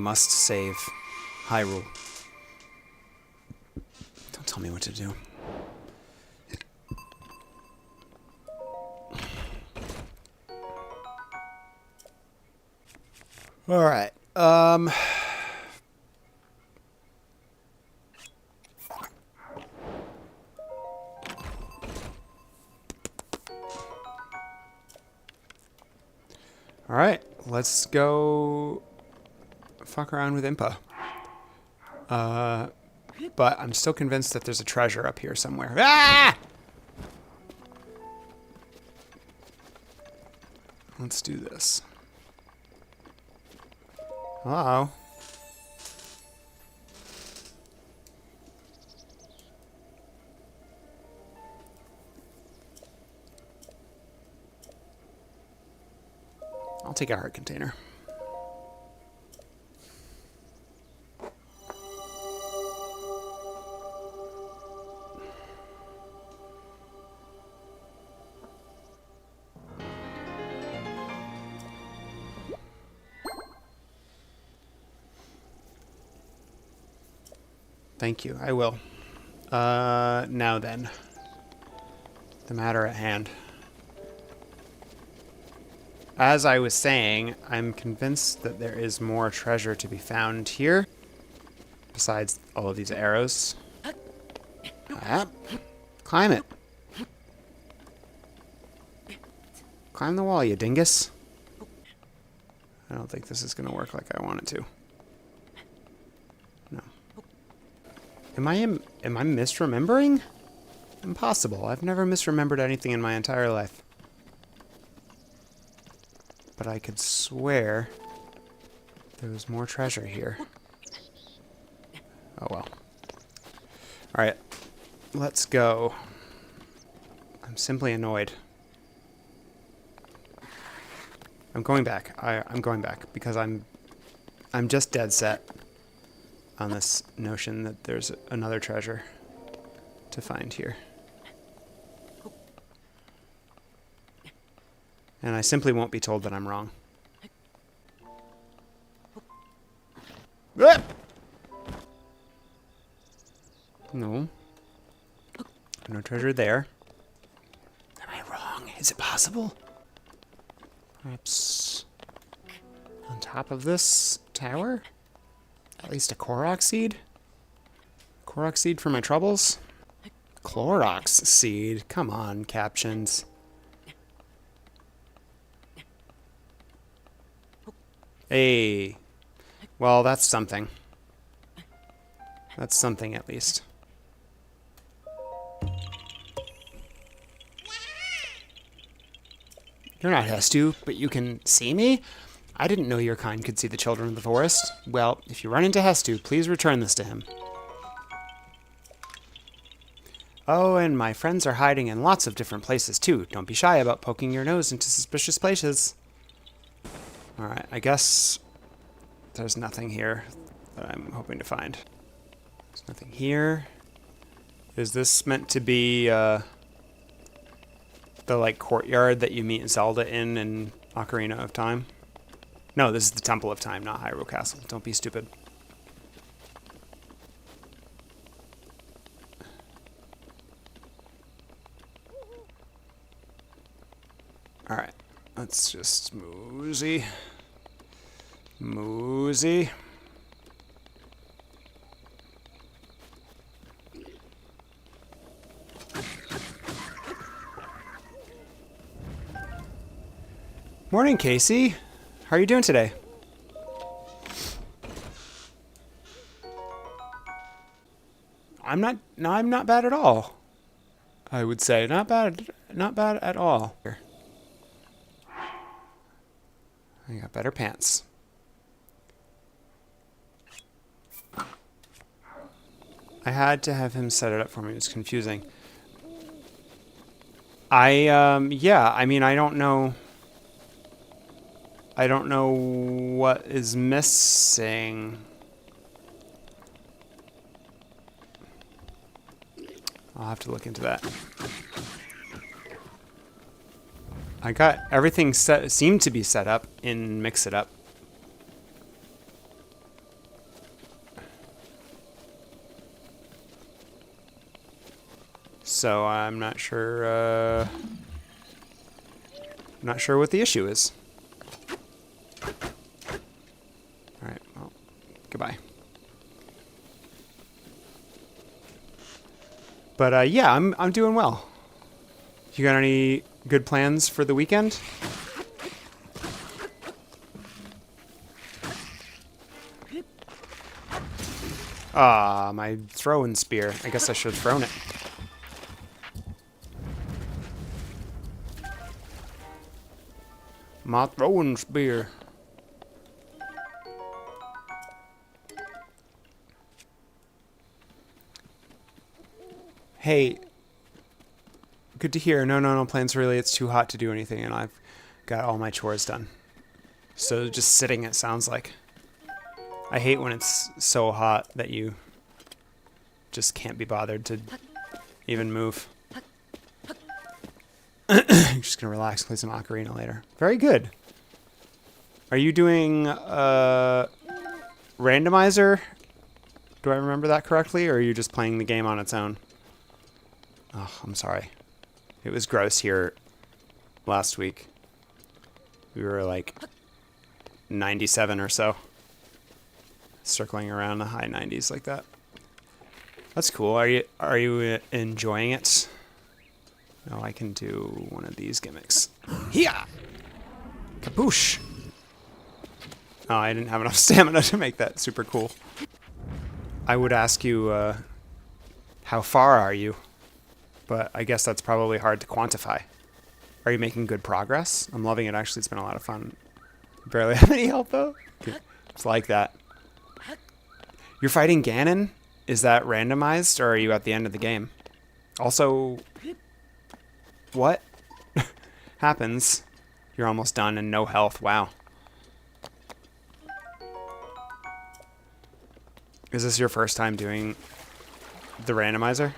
must save Hyrule. Don't tell me what to do. Alright, Alright, let's go fuck around with Impa. But I'm still convinced that there's a treasure up here somewhere. Ah! Let's do this. Uh-oh. I'll take a heart container. Thank you, I will. Now then. The matter at hand. As I was saying, I'm convinced that there is more treasure to be found here. Besides all of these arrows. Ah, climb it. Climb the wall, you dingus. I don't think this is going to work like I want it to. No. Am I misremembering? Impossible. I've never misremembered anything in my entire life. But I could swear there was more treasure here. Oh well. Alright. Let's go. I'm simply annoyed. I'm going back. I'm going back because I'm just dead set on this notion that there's another treasure to find here. And I simply won't be told that I'm wrong. Ah! No. No treasure there. Am I wrong? Is it possible? Perhaps on top of this tower? At least a Korok seed? Korok seed for my troubles? Clorox seed? Come on, captions. Hey. Well, that's something. That's something at least. You're not Hestu, but you can see me? I didn't know your kind could see the children of the forest. Well, if you run into Hestu, please return this to him. Oh, and my friends are hiding in lots of different places, too. Don't be shy about poking your nose into suspicious places. Alright, I guess there's nothing here that I'm hoping to find. There's nothing here. Is this meant to be, the, like, courtyard that you meet Zelda in Ocarina of Time? No, this is the Temple of Time, not Hyrule Castle. Don't be stupid. Alright, let's just moosey. Moosey. Morning, Casey. How are you doing today? I'm not bad at all. I would say not bad at all. Here. I got better pants. I had to have him set it up for me. It was confusing. Yeah, I mean, I don't know what is missing. I'll have to look into that. I got everything seemed to be set up in Mix It Up. So I'm not sure what the issue is. Alright, well, goodbye. But yeah, I'm doing well. You got any good plans for the weekend? Ah, my throwing spear. I guess I should have thrown it. My throwing spear. Hey, good to hear. No plans really. It's too hot to do anything, and I've got all my chores done. So just sitting, it sounds like. I hate when it's so hot that you just can't be bothered to even move. I'm just gonna relax, play some Ocarina later. Very good. Are you doing randomizer? Do I remember that correctly, or are you just playing the game on its own? Oh, I'm sorry. It was gross here last week. We were like 97 or so. Circling around the high 90s like that. That's cool. Are you enjoying it? No, I can do one of these gimmicks. Hiya! Kaboosh! Oh, I didn't have enough stamina to make that super cool. I would ask you, how far are you? But I guess that's probably hard to quantify. Are you making good progress? I'm loving it, actually. It's been a lot of fun. Barely have any help, though. It's like that. You're fighting Ganon? Is that randomized, or are you at the end of the game? Also, what happens? You're almost done and no health. Wow. Is this your first time doing the randomizer?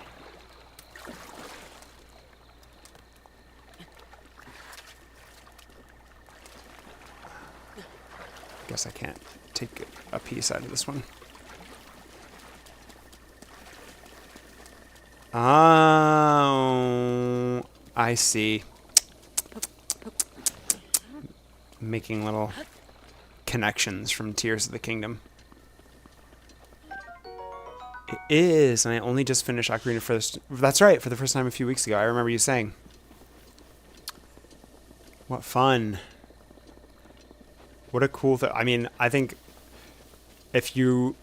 Guess I can't take a piece out of this one. Oh, I see. Making little connections from Tears of the Kingdom. It is, and I only just finished Ocarina first. That's right, for the first time a few weeks ago. I remember you saying. What fun. What a cool thing. I mean, I think if you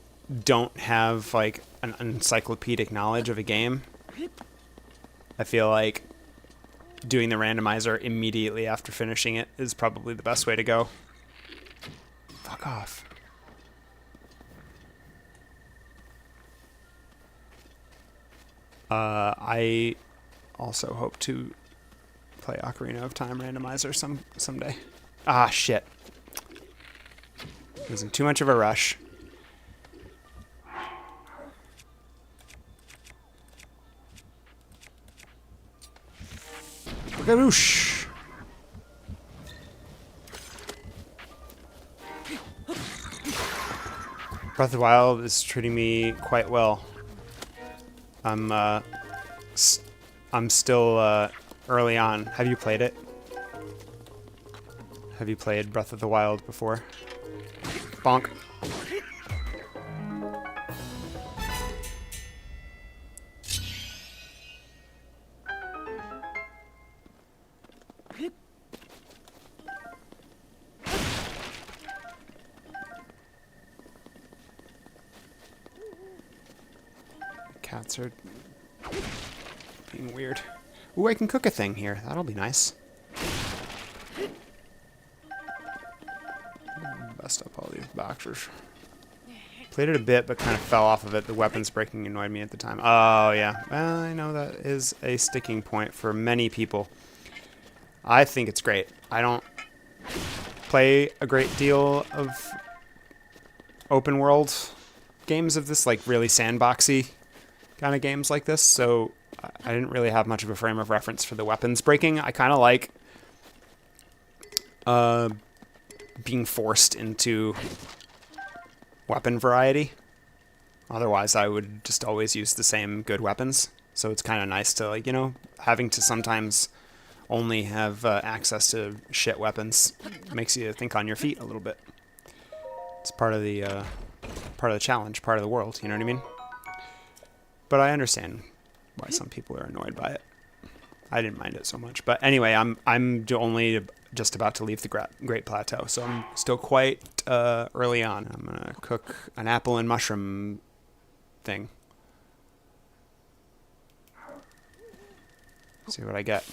don't have, like, an encyclopedic knowledge of a game, I feel like doing the randomizer immediately after finishing it is probably the best way to go. Fuck off. I also hope to play Ocarina of Time Randomizer someday. Ah, shit. I was in too much of a rush. Garoosh. Breath of the Wild is treating me quite well. I'm still early on. Have you played it? Have you played Breath of the Wild before? Bonk. Cats are being weird. Ooh, I can cook a thing here. That'll be nice. Bust up all these boxers. Played it a bit, but kind of fell off of it. The weapons breaking annoyed me at the time. Oh, yeah. Well, I know that is a sticking point for many people. I think it's great. I don't play a great deal of open world games of this, like really sandboxy kind of games like this, so I didn't really have much of a frame of reference for the weapons breaking. I kind of like being forced into weapon variety. Otherwise, I would just always use the same good weapons. So it's kind of nice to, like, you know, having to sometimes only have access to shit weapons makes you think on your feet a little bit. It's part of the challenge, part of the world, you know what I mean? But I understand why some people are annoyed by it. I didn't mind it so much. But anyway, I'm only just about to leave the Great Plateau, so I'm still quite early on. I'm going to cook an apple and mushroom thing. See what I get.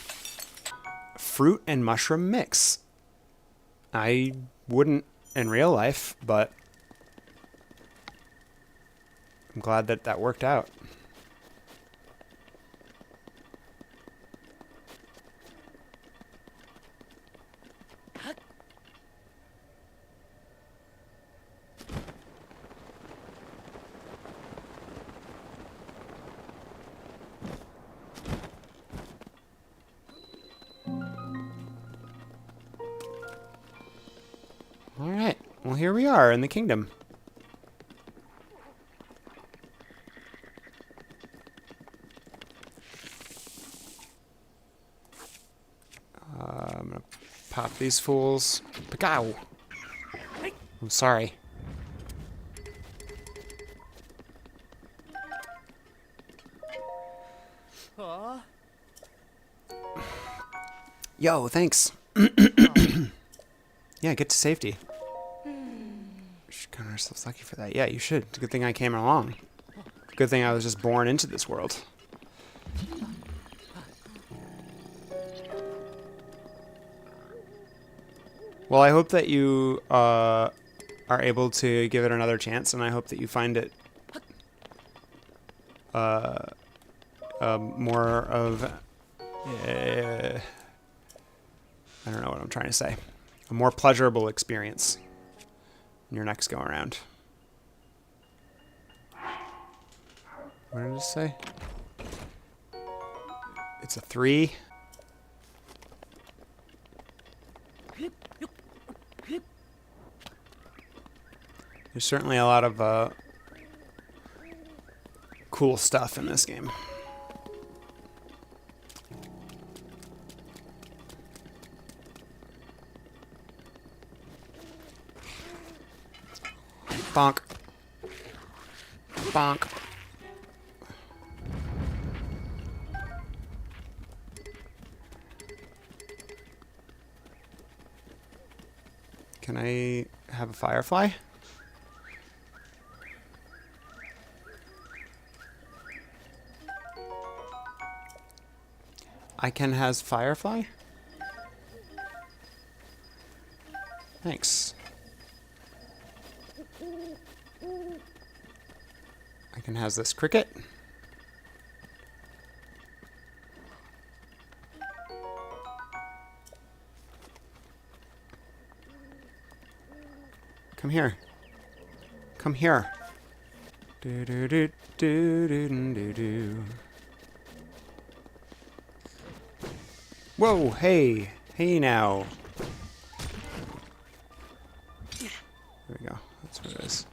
Fruit and mushroom mix. I wouldn't in real life, but I'm glad that that worked out. Alright, well here we are in the kingdom. I'm gonna pop these fools. Pagow! I'm sorry. Yo, thanks. Yeah, get to safety. We should count ourselves lucky for that. Yeah, you should. It's a good thing I came along. Good thing I was just born into this world. Well, I hope that you are able to give it another chance, and I hope that you find it more of I don't know what I'm trying to say. A more pleasurable experience in your next go around. What did it say? It's a 3. There's certainly a lot of cool stuff in this game. Bonk. Bonk. Can I have a firefly? I can has firefly? Thanks. I can has this cricket. Come here. Come here. Do do do do do do do. Whoa, hey. Hey now. There we go. That's what it is.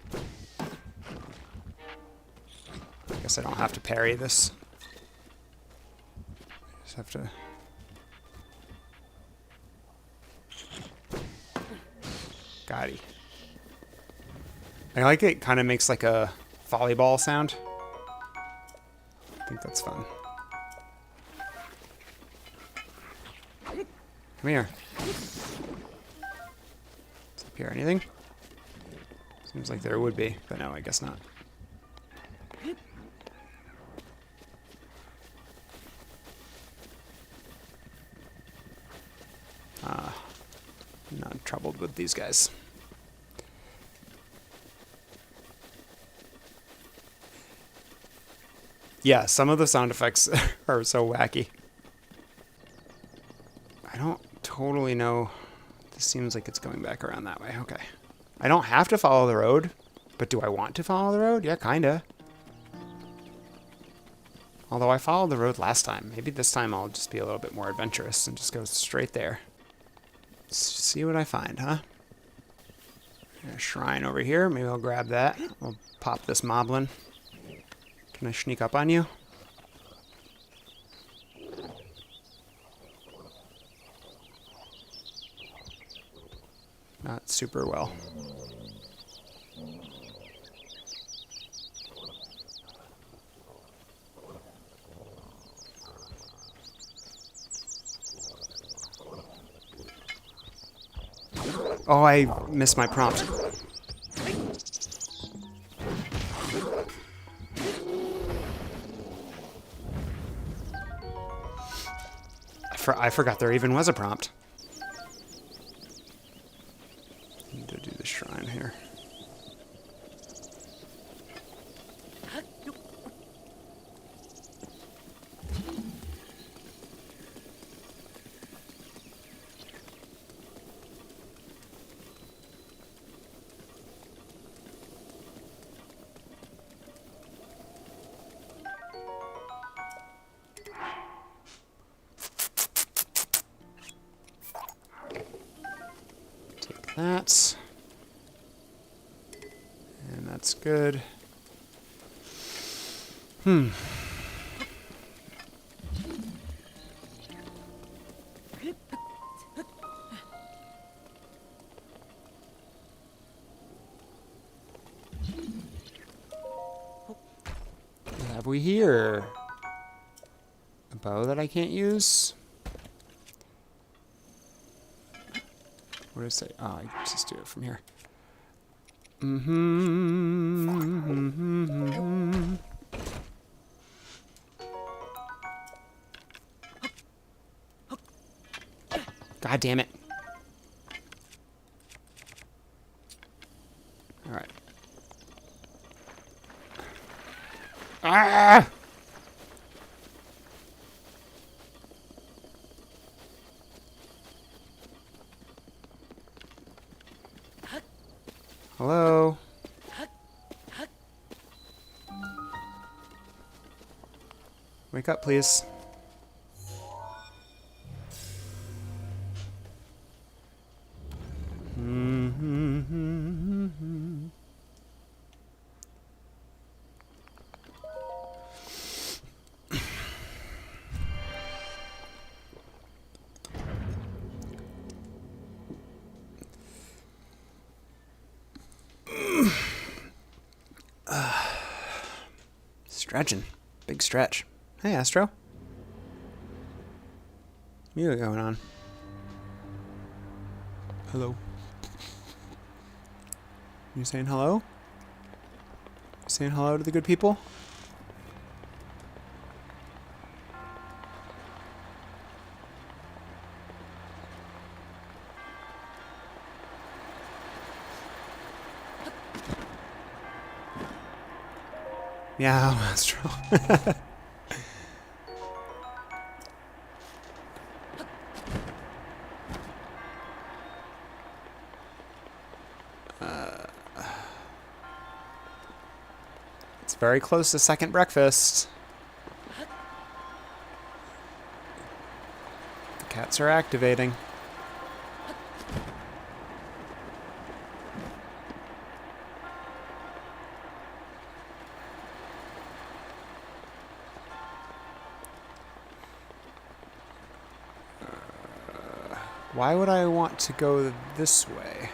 I guess I don't have to parry this. I just have to... Got-y. I like it kind of makes like a volleyball sound. I think that's fun. Come here. Is up here anything? Seems like there would be, but no, I guess not. I'm not troubled with these guys. Yeah, some of the sound effects are so wacky. I don't totally know. This seems like it's going back around that way. Okay. I don't have to follow the road, but do I want to follow the road? Yeah, kinda. Although I followed the road last time. Maybe this time I'll just be a little bit more adventurous and just go straight there. Let's see what I find, huh? A shrine over here. Maybe I'll grab that. I'll pop this moblin. Can I sneak up on you? super well. Oh, I missed my prompt. I forgot there even was a prompt. Need to do the shrine here. That. And that's good. What have we here? A bow that I can't use? What did I say? Oh, I just do it from here. God damn it. All right. Ah! Hello? Wake up, please. Stretching. Big stretch. Hey, Astro. What you got going on? Hello. You saying hello? Saying hello to the good people? Yeah, Astro. It's very close to second breakfast. The cats are activating. Why would I want to go this way?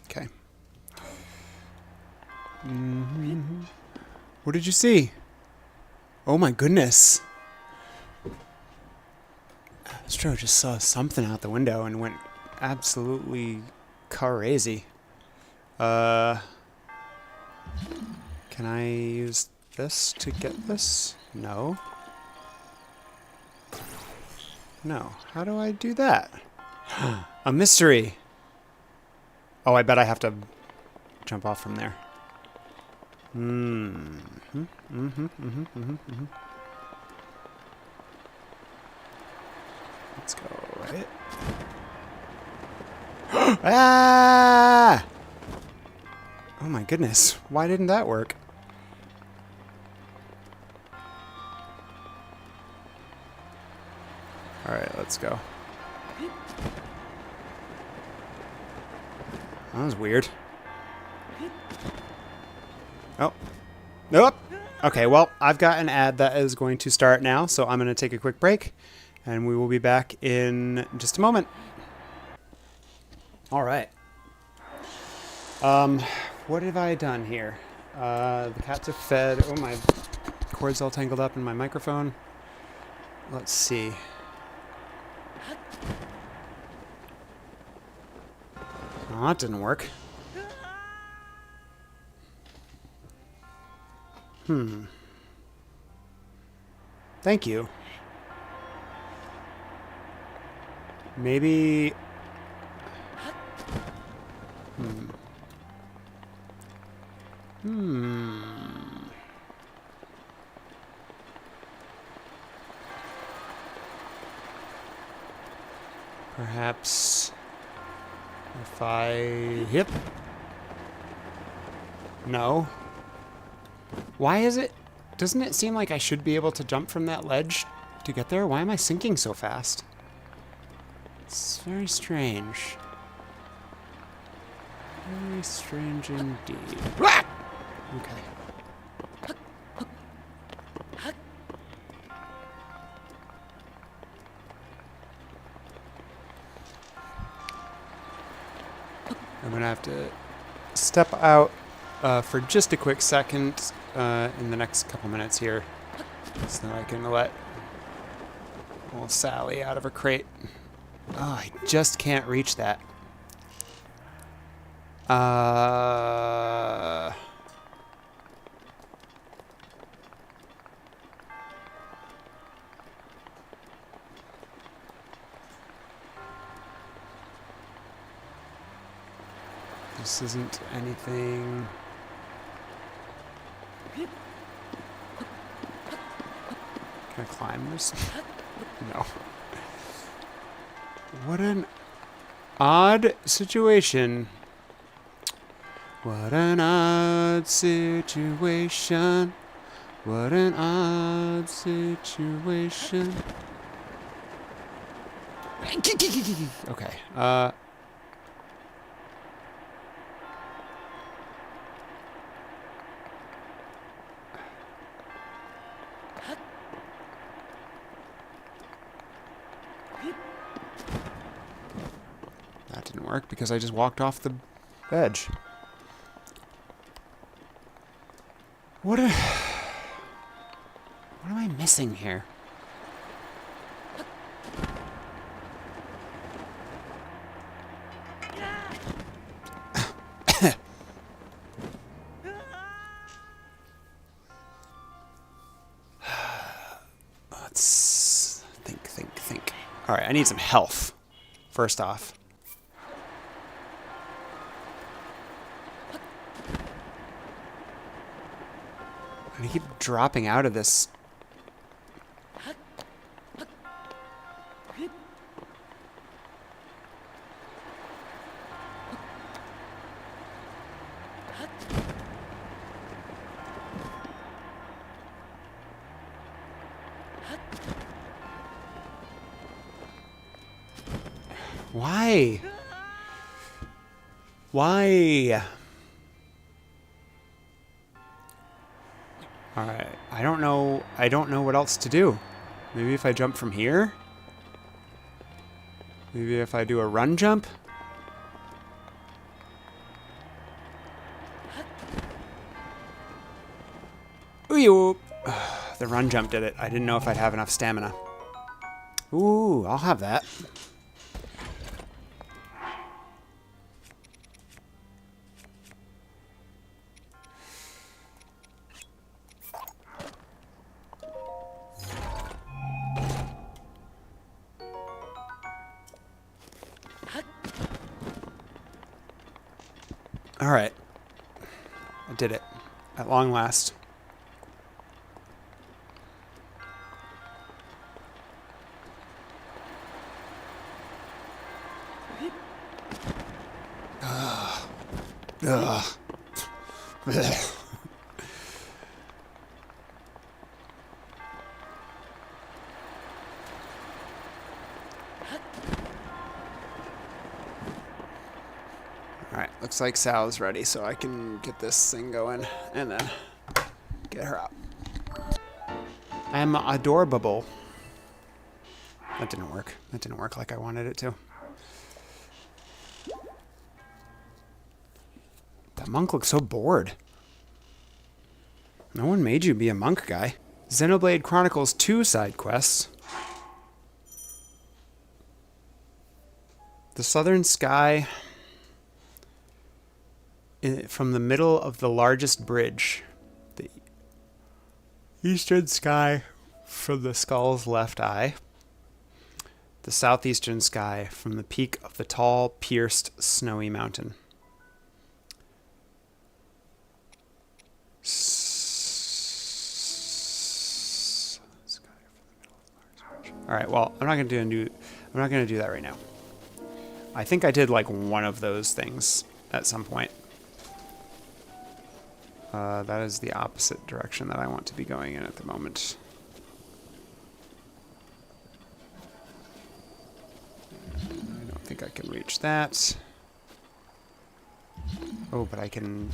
Okay. What did you see? Oh my goodness. Astro just saw something out the window and went absolutely crazy. Can I use this to get this? No. No. How do I do that? A mystery. Oh, I bet I have to jump off from there. Let's go right. Ah! Oh my goodness. Why didn't that work? Alright, let's go. That was weird. Oh. Nope. Okay, well, I've got an ad that is going to start now, so I'm going to take a quick break, and we will be back in just a moment. All right. What have I done here? The cats are fed. Oh, my cord's all tangled up in my microphone. Let's see. Oh, that didn't work. Thank you. Maybe... Perhaps... if I... hip? No. Why is it... Doesn't it seem like I should be able to jump from that ledge to get there? Why am I sinking so fast? It's very strange. Very strange indeed. Okay. I'm gonna have to step out for just a quick second in the next couple minutes here, so that I can let little Sally out of her crate. Oh, I just can't reach that. This isn't anything... Can I climb this? No. What an odd situation. What an odd situation. What an odd situation. Okay. That didn't work because I just walked off the edge. What am I missing here? Let's think. All right, I need some health, first off. I keep dropping out of this. Why? Why? Alright, I don't know what else to do. Maybe if I jump from here? Maybe if I do a run jump? Ooh, the run jump did it. I didn't know if I'd have enough stamina. Ooh, I'll have that. All right. I did it. At long last. Ugh. Alright, looks like Sal's ready, so I can get this thing going and then get her out. I'm adorable. That didn't work. That didn't work like I wanted it to. That monk looks so bored. No one made you be a monk, guy. Xenoblade Chronicles 2 side quests. The southern sky from the middle of the largest bridge. The eastern sky from the skull's left eye. The southeastern sky from the peak of the tall, pierced, snowy mountain. All right. Well, I'm not gonna do that right now. I think I did like one of those things at some point. That is the opposite direction that I want to be going in at the moment. I don't think I can reach that. Oh, but I can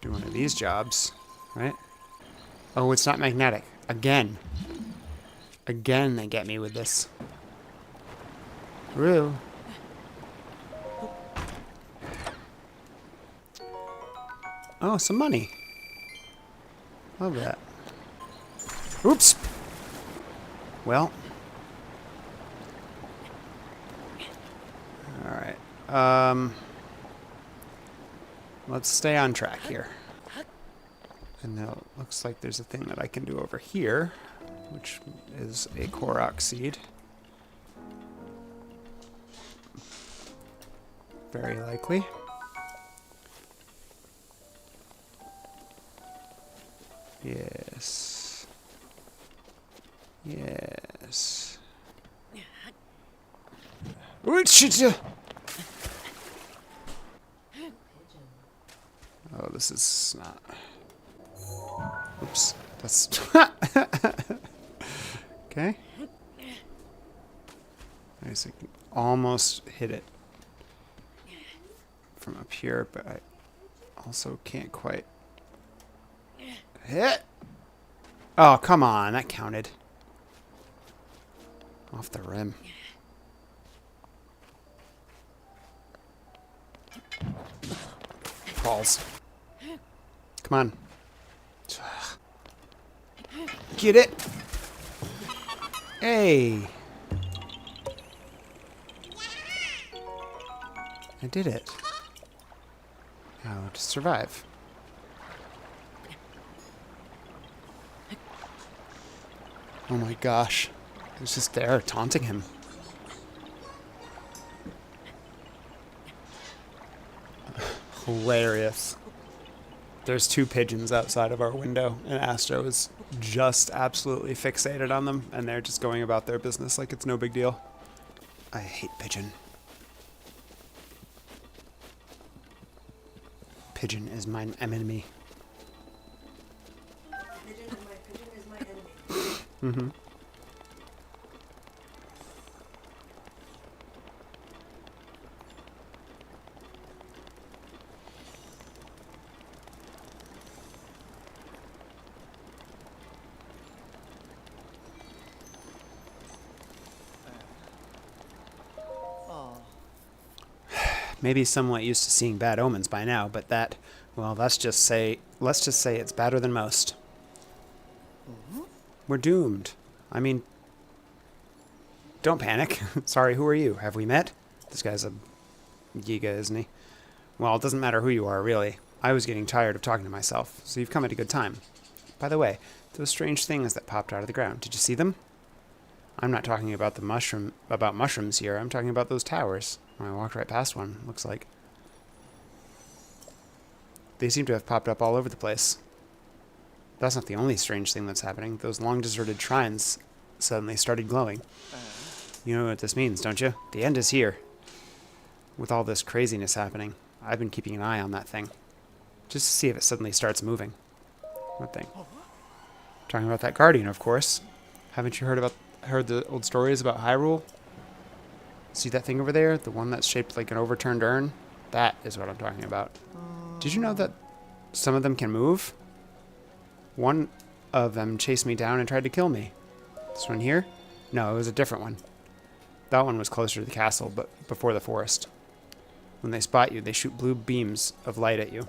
do one of these jobs, right? Oh, it's not magnetic. Again. Again, they get me with this. Real. Oh, some money. Love that. Oops. Well. Alright. Let's stay on track here. And now it looks like there's a thing that I can do over here, which is a Korok seed. Very likely. Yes. Yes. Oh, this is not... Oops. That's... Okay. I guess I can almost hit it from up here, but I also can't quite hit. Oh, come on. That counted. Off the rim. Falls. Come on. Get it. Hey. I did it. Now to survive. Oh my gosh. It was just there taunting him. Hilarious. There's 2 pigeons outside of our window, and Astro is just absolutely fixated on them, and they're just going about their business like it's no big deal. I hate pigeon. Pigeon is my enemy. Pigeon is my enemy. Mm-hmm. Maybe somewhat used to seeing bad omens by now, but that, well, let's just say it's better than most. We're doomed. I mean, don't panic. Sorry, who are you? Have we met? This guy's a Giga, isn't he? Well, it doesn't matter who you are, really. I was getting tired of talking to myself, so you've come at a good time. By the way, those strange things that popped out of the ground, did you see them? I'm not talking about mushrooms here. I'm talking about those towers. I walked right past one, looks like. They seem to have popped up all over the place. That's not the only strange thing that's happening. Those long-deserted shrines suddenly started glowing. You know what this means, don't you? The end is here. With all this craziness happening, I've been keeping an eye on that thing. Just to see if it suddenly starts moving. What thing? Talking about that guardian, of course. Haven't you heard the old stories about Hyrule? See that thing over there? The one that's shaped like an overturned urn? That is what I'm talking about. Did you know that some of them can move? One of them chased me down and tried to kill me. This one here? No, it was a different one. That one was closer to the castle, but before the forest. When they spot you, they shoot blue beams of light at you.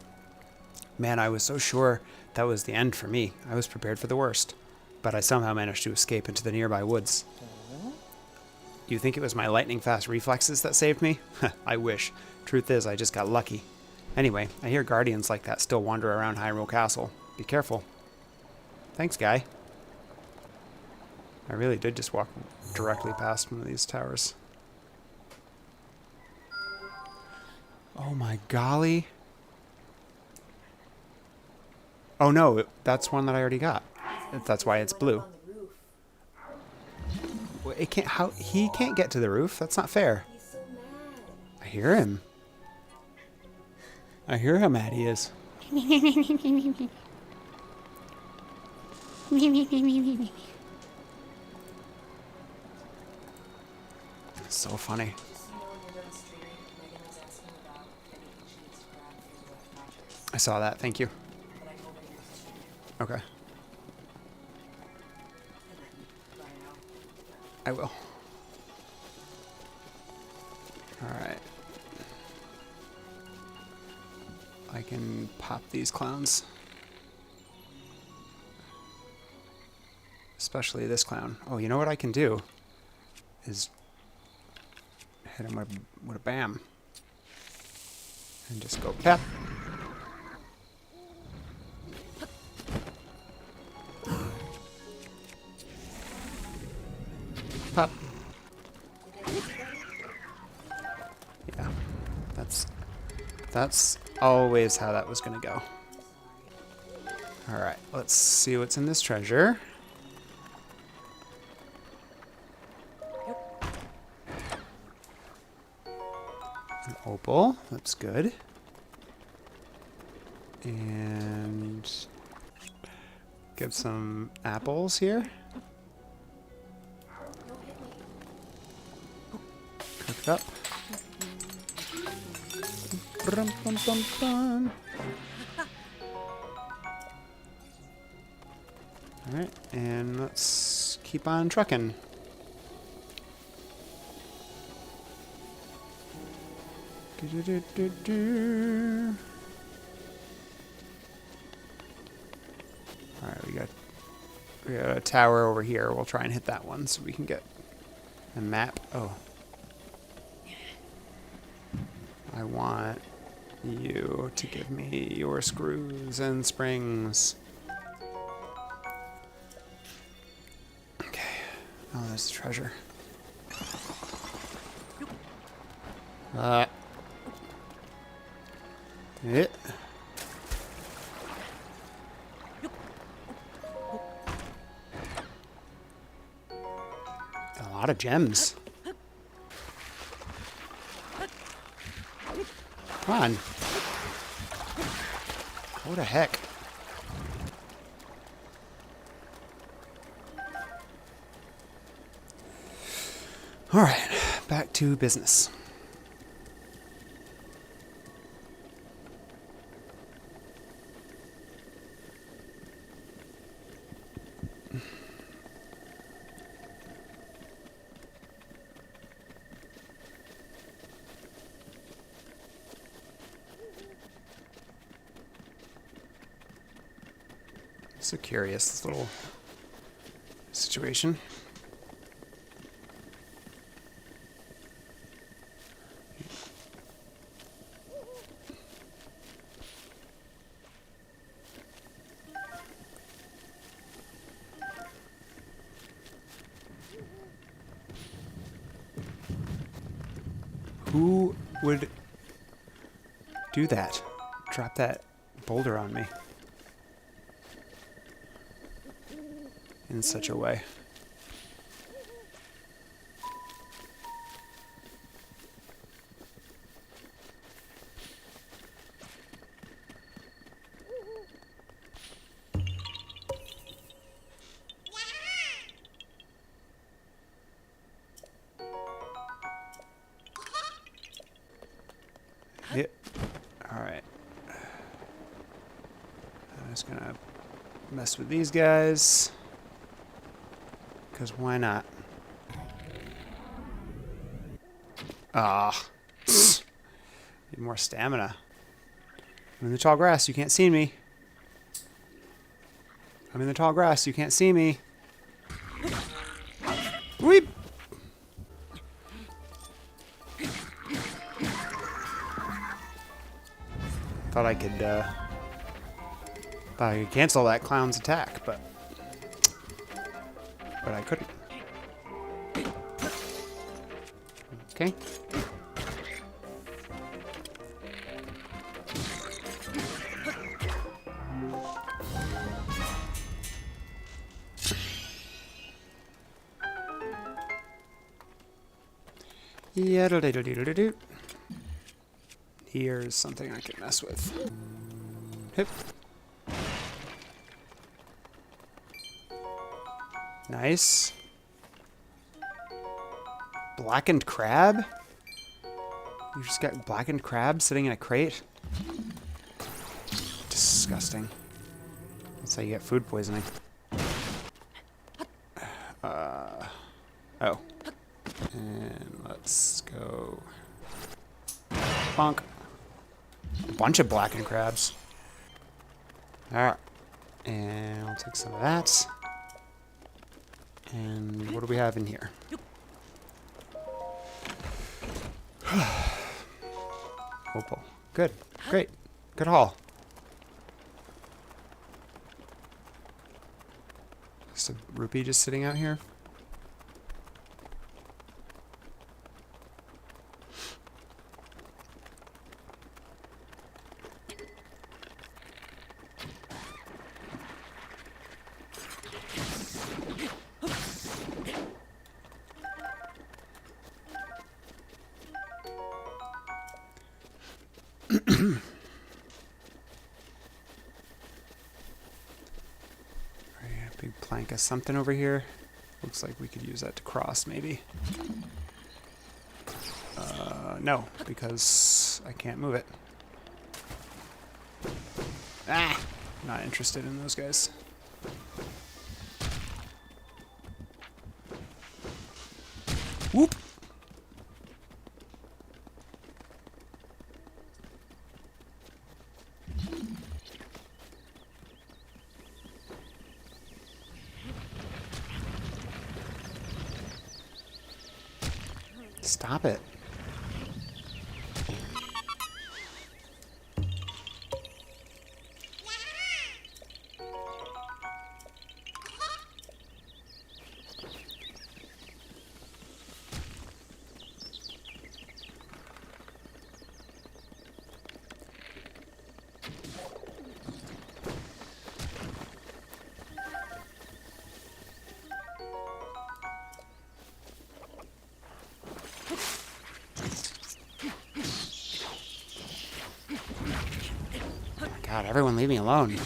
Man, I was so sure that was the end for me. I was prepared for the worst. But I somehow managed to escape into the nearby woods. You think it was my lightning-fast reflexes that saved me? I wish. Truth is, I just got lucky. Anyway, I hear guardians like that still wander around Hyrule Castle. Be careful. Thanks, guy. I really did just walk directly past one of these towers. Oh my golly. Oh no, that's one that I already got. That's why it's blue. It can't. How he can't get to the roof? That's not fair. I hear him. I hear how mad he is. So funny. I saw that. Thank you. Okay. I will. Alright. I can pop these clowns. Especially this clown. Oh, you know what I can do? Is hit him with a bam. And just go pep. Pop. Yeah, that's always how that was gonna go. All right, let's see what's in this treasure. An opal, that's good. And get some apples here. Cook it up. Brum, bum, bum, bum. All right, and let's keep on trucking. Do-do-do-do-do. All right, we got a tower over here. We'll try and hit that one so we can get a map. Oh. I want you to give me your screws and springs. Okay. Oh, there's the treasure. It. A lot of gems. Come on. What the heck? All right, back to business. So curious, this little situation. Who would do that? Drop that boulder on me in such a way. Alright. I'm just gonna mess with these guys. Because why not? Ah. Need more stamina. I'm in the tall grass, you can't see me. I'm in the tall grass, you can't see me. Weep! Thought I could cancel that clown's attack, but I couldn't. Okay. Yaddle-diddle-diddle-doo. Here's something I can mess with. Hip. Nice. Blackened crab? You just got blackened crab sitting in a crate? Disgusting. That's how you get food poisoning. Oh. And let's go. Bonk. A bunch of blackened crabs. Alright. And I'll take some of that. And what do we have in here? Opal. Good. Great. Good haul. Just a rupee just sitting out here. Big plank of something over here. Looks like we could use that to cross, maybe. No, because I can't move it. Ah! Not interested in those guys. Whoop! Stop it. God, everyone leave me alone.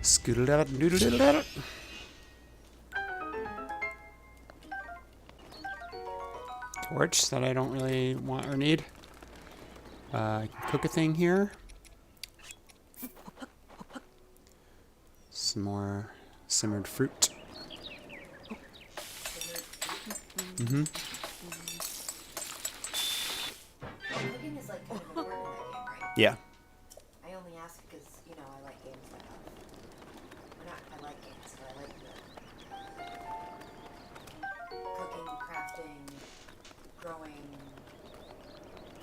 Scoodle-doodle-doodle-doodle. Torch that I don't really want or need. I can cook a thing here. Some more simmered fruit. Mm-hmm. Cooking is like kind of important in that game, right? Yeah. I only ask because, you know, I like games that have... Or not, I like games, but I like crafting, growing.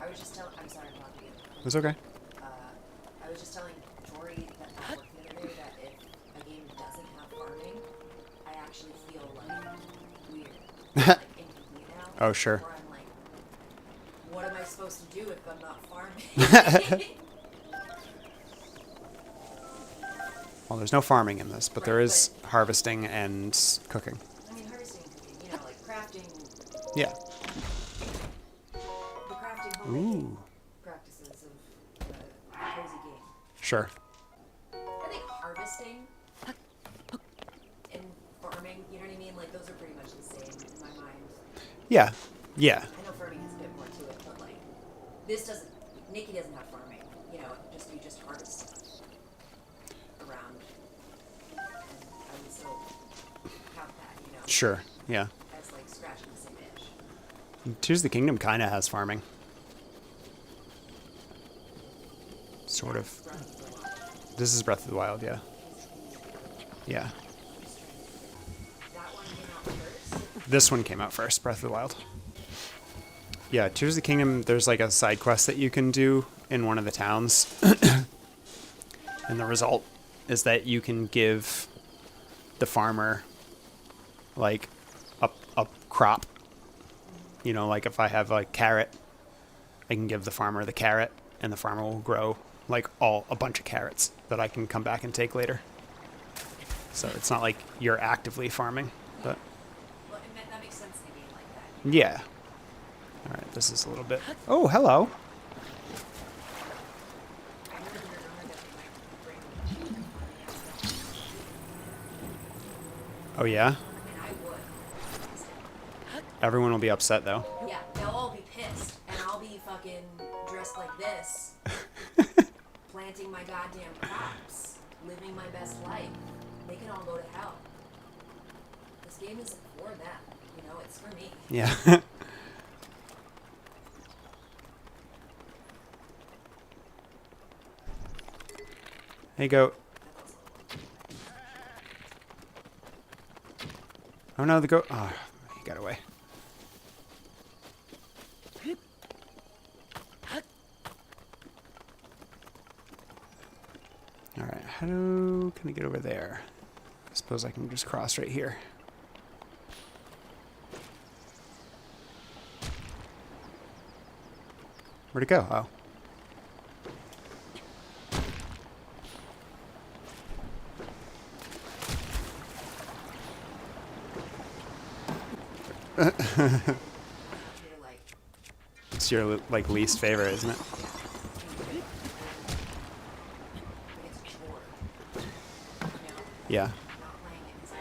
I was just telling. I'm sorry, I'm not being. It's okay. I was just telling Tori that I worked the other day that if a game doesn't have farming, I actually feel like weird, like incomplete now. Oh, sure. Where I'm like, what am I supposed to do if I'm not farming? Well, there's no farming in this, but there Right, is harvesting and cooking. I mean, harvesting, you know, like crafting, Yeah. the crafting homemaking Ooh. practices of the cozy game. Sure. I think harvesting and farming, you know what I mean? Like, those are pretty much the same in my mind. Yeah. Yeah. I know farming has a bit more to it, but, like, this doesn't, Nikki doesn't have farming. You know, you just harvest stuff around. And I would still count that, you know, Sure. Yeah. as, like, scratching the same itch. Tears of the Kingdom kind of has farming. Sort of. Breath of the Wild. This is Breath of the Wild, yeah. Yeah. That one came out first. This one came out first, Breath of the Wild. Yeah, Tears of the Kingdom, there's like a side quest that you can do in one of the towns. And the result is that you can give the farmer like a crop. You know, like if I have a carrot, I can give the farmer the carrot and the farmer will grow like a bunch of carrots that I can come back and take later. So it's not like you're actively farming, but Well, that makes sense in a game like that. yeah. All right, this is a little bit. Oh, hello. I knew that we were going to bring farming aspect, Oh yeah. and I would. Everyone will be upset though. Yeah, they'll all be pissed, and I'll be fucking dressed like this, planting my goddamn crops, living my best life. They can all go to hell. This game isn't for them, you know, it's for me. Yeah. Hey, goat. Oh no, the goat. Oh, he got away. All right, how can I get over there? I suppose I can just cross right here. Where'd it go? Oh. You're like, It's your like least favorite, isn't it? like it's a chore. You know, Yeah. I'm not playing it because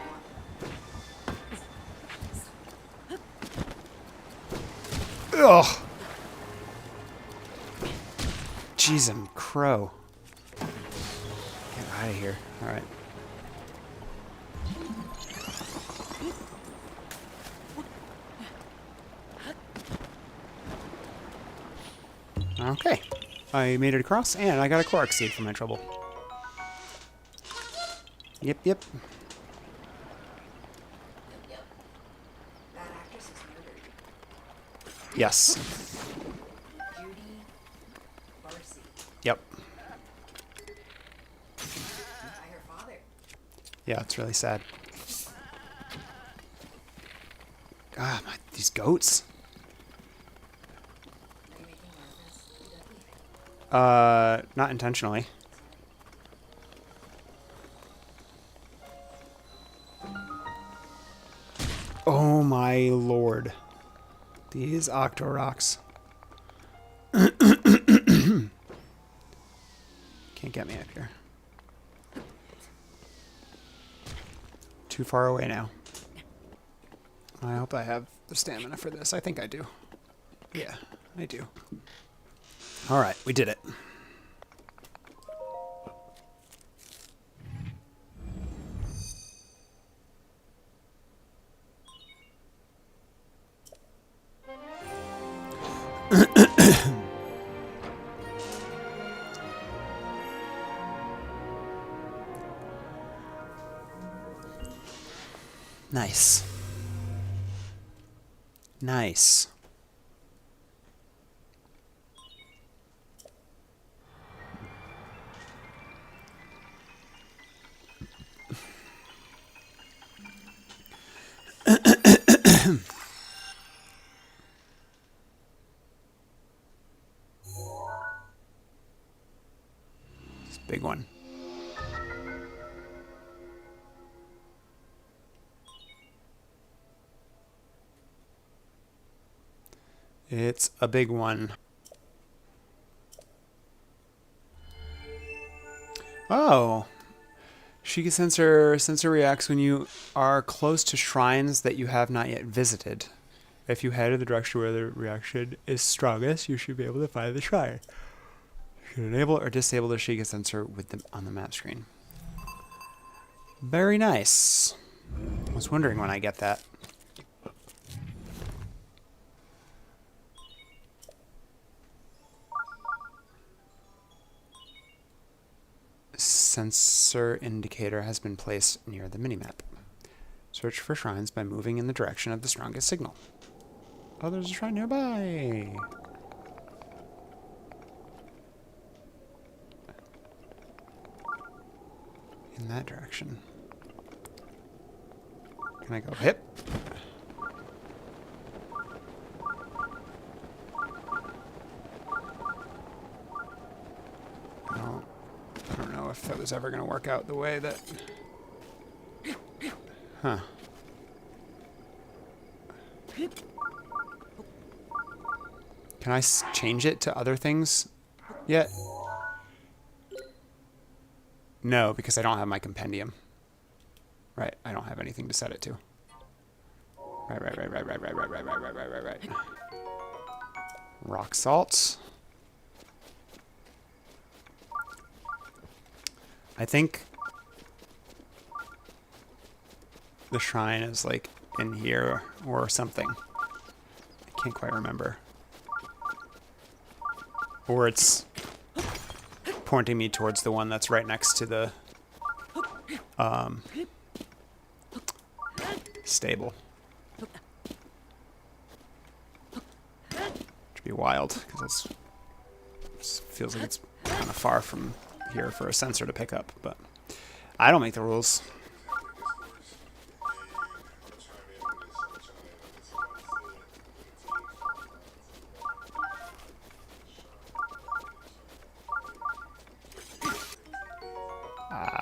I want Ugh. Jeez, I'm crow. Get out of here. All right. Okay. I made it across, and I got a Korok seed for my trouble. Yep, yep. Yep. That actress is murdered. Yes. Judy Barcy Yep. by her father. Yeah, it's really sad. God, these goats. Are you making nervous? Not intentionally. Oh my lord. These Octoroks. Can't get me up here. Too far away now. I hope I have the stamina for this. I think I do. Yeah, I do. Alright, we did it. Nice. Nice. It's a big one. It's a big one. Oh. Sheikah sensor reacts when you are close to shrines that you have not yet visited. If you head in the direction where the reaction is strongest, you should be able to find the shrine. You can enable or disable the Sheikah sensor with them on the map screen. Very nice. I was wondering when I get that. Sensor indicator has been placed near the minimap. Search for shrines by moving in the direction of the strongest signal. Oh, there's a shrine nearby. In that direction. Can I go hip? I don't know if that was ever going to work out the way that... Huh. Can I change it to other things yet? No, because I don't have my compendium. Right, I don't have anything to set it to. Right. Rock salt. I think the shrine is like in here or something. I can't quite remember. Or it's pointing me towards the one that's right next to the stable. Should be wild because it feels like it's kind of far from here for a sensor to pick up, but I don't make the rules.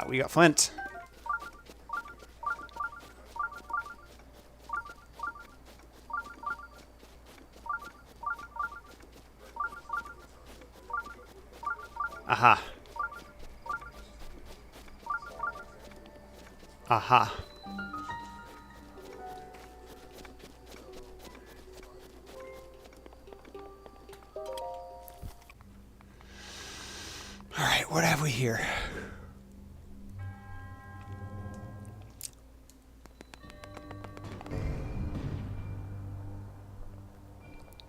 We got flint. Aha. Aha. All right, what have we here?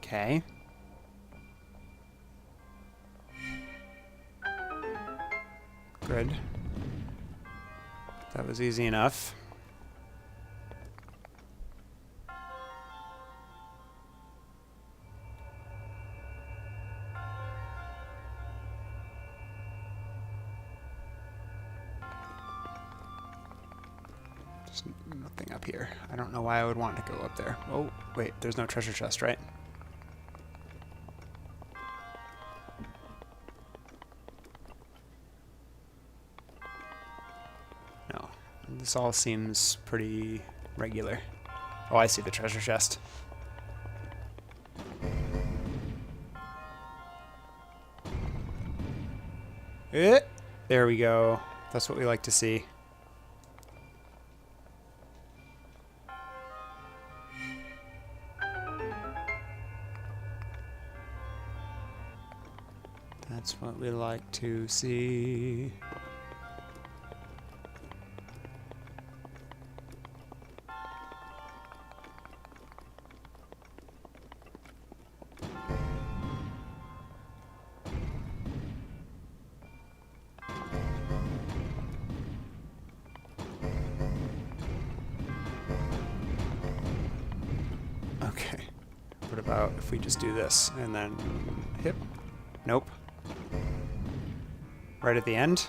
Okay. Good. That was easy enough. There's nothing up here. I don't know why I would want to go up there. Oh, wait, there's no treasure chest, right? No. This all seems pretty regular. Oh, I see the treasure chest. There we go. That's what we like to see. That's what we like to see. Okay. about if we just do this and then hip? Nope. Right at the end?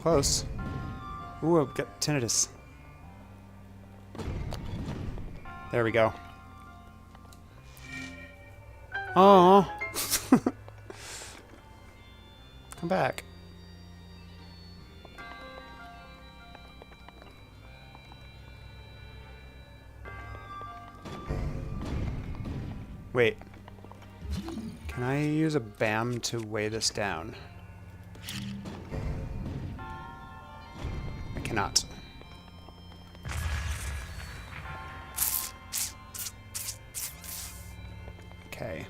Close. Ooh, I've got tinnitus. There we go. Oh. Come back. Wait. Can I use a BAM to weigh this down? I cannot. Okay.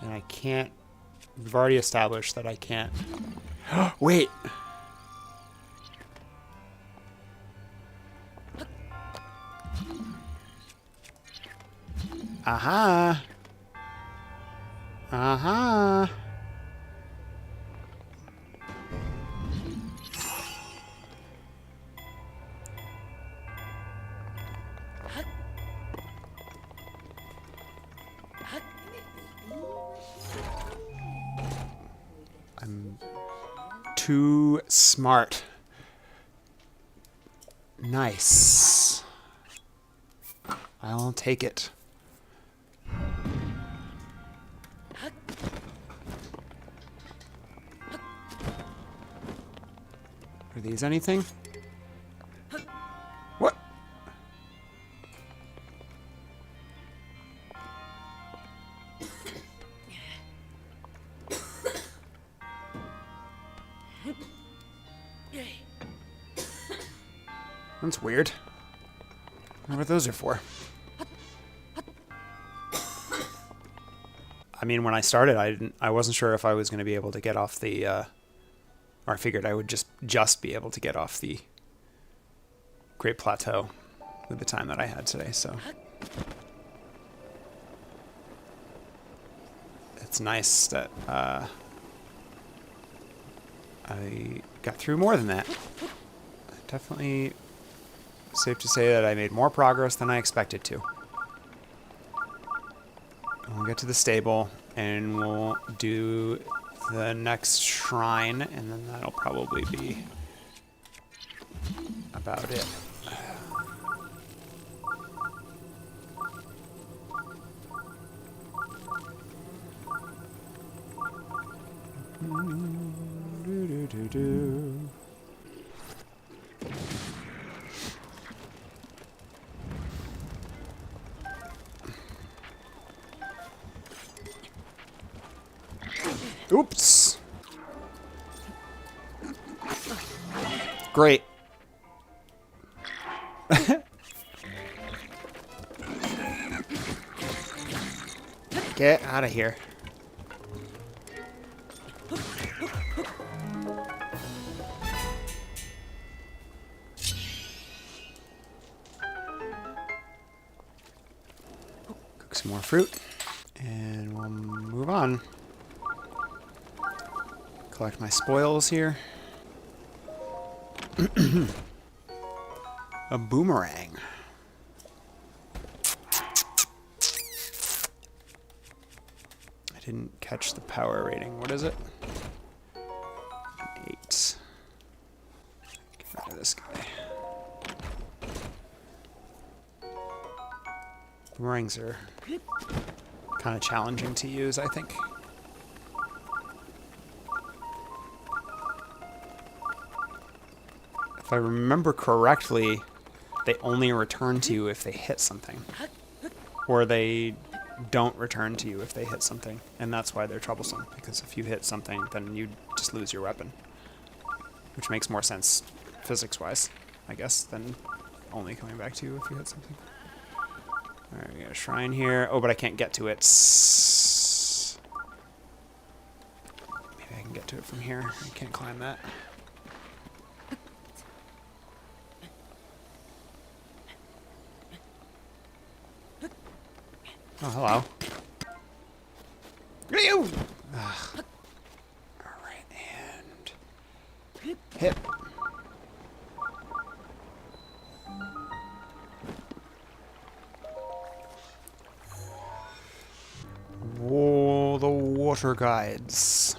And I can't... We've already established that I can't... Wait! Aha! Aha! I'm too smart. Nice. I'll take it. Are these anything? What? That's weird. I wonder what those are for. I mean, when I started, I wasn't sure if I was going to be able to get off the, or I figured I would just be able to get off the Great Plateau with the time that I had today, so. It's nice that, I got through more than that. Definitely safe to say that I made more progress than I expected to. We'll get to the stable, and we'll do the next shrine, and then that'll probably be about it. Oops. Great. Get out of here. Cook some more fruit, and we'll move on. Collect my spoils here. A boomerang. I didn't catch the power rating. What is it? 8. Get rid of this guy. Boomerangs are kind of challenging to use, I think. If I remember correctly, they only return to you if they hit something. Or they don't return to you if they hit something. And that's why they're troublesome, because if you hit something, then you just lose your weapon. Which makes more sense physics-wise, I guess, than only coming back to you if you hit something. Alright, we got a shrine here. Oh, but I can't get to it. Maybe I can get to it from here. I can't climb that. Oh, hello. Ugh. Alright, and hit. Whoa, the water guides.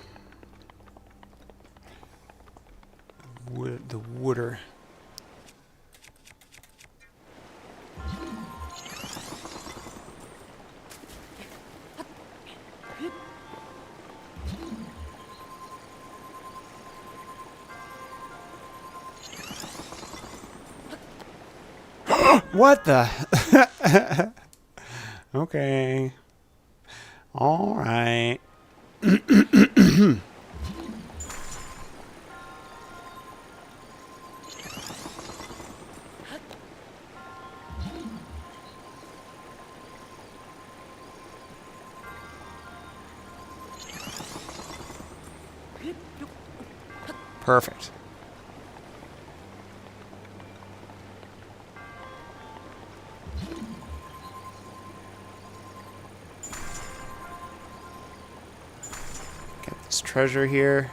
The water. What the? Okay. All right. Perfect. Get this treasure here.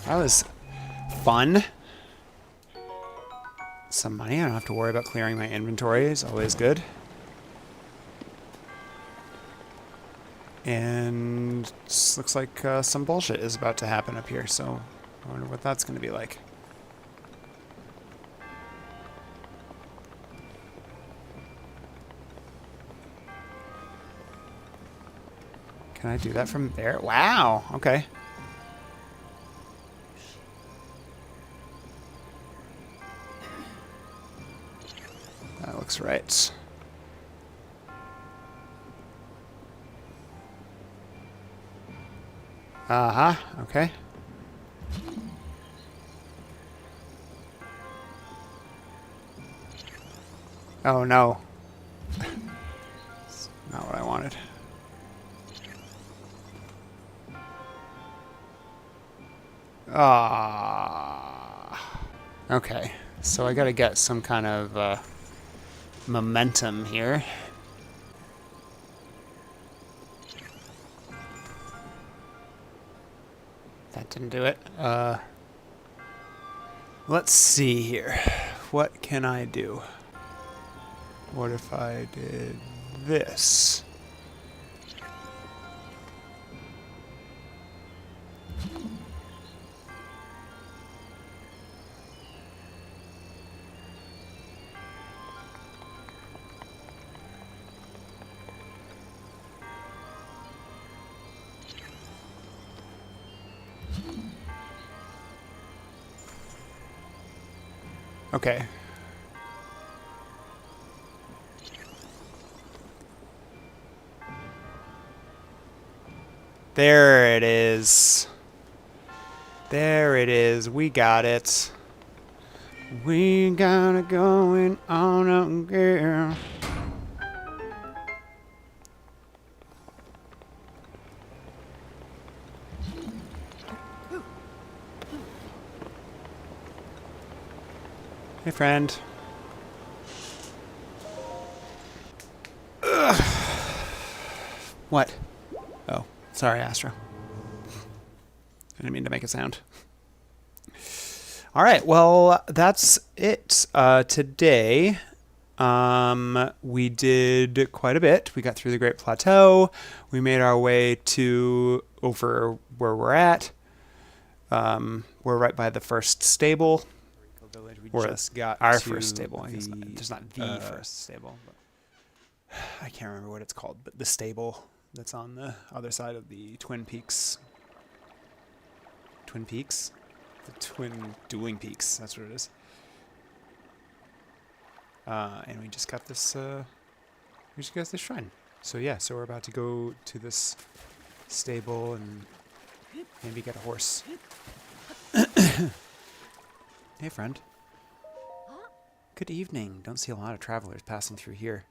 That was fun. Some money. I don't have to worry about clearing my inventory. It's always good. And looks like some bullshit is about to happen up here, so I wonder what that's going to be like. Can I do that from there? Wow, okay. That looks right. Uh-huh, okay. Oh no. That's not what I wanted. Ah. Okay, so I gotta get some kind of momentum here. That didn't do it. Let's see here. What can I do? What if I did this? Okay. There it is. There it is. We got it. We got it going on up here. Hey, friend. Ugh. What? Oh, sorry, Astro. I didn't mean to make a sound. All right, well, that's it. Today, we did quite a bit. We got through the Great Plateau. We made our way to over where we're at. We're right by the first stable. Village. We just got our first stable. I guess there's not the first stable, but I can't remember what it's called. But the stable that's on the other side of the Twin Peaks. Twin Peaks? The Twin Dueling Peaks. That's what it is. And we just got this. We just got this shrine. So yeah, so we're about to go to this stable and maybe get a horse. Hey, friend. Good evening. Don't see a lot of travelers passing through here.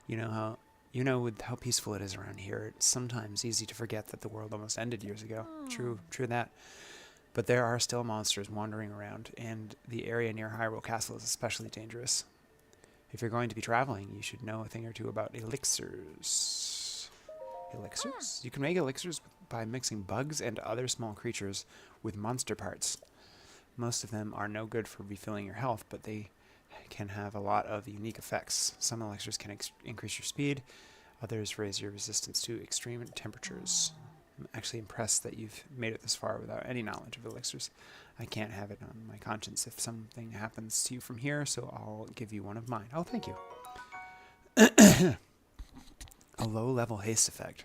With how peaceful it is around here, it's sometimes easy to forget that the world almost ended years ago. True that. But there are still monsters wandering around, and the area near Hyrule Castle is especially dangerous. If you're going to be traveling, you should know a thing or two about elixirs. Elixirs? You can make elixirs by mixing bugs and other small creatures with monster parts. Most of them are no good for refilling your health, but they can have a lot of unique effects. Some elixirs can increase your speed, others raise your resistance to extreme temperatures. I'm actually impressed that you've made it this far without any knowledge of elixirs. I can't have it on my conscience if something happens to you from here, so I'll give you one of mine. Oh, thank you. A low-level haste effect.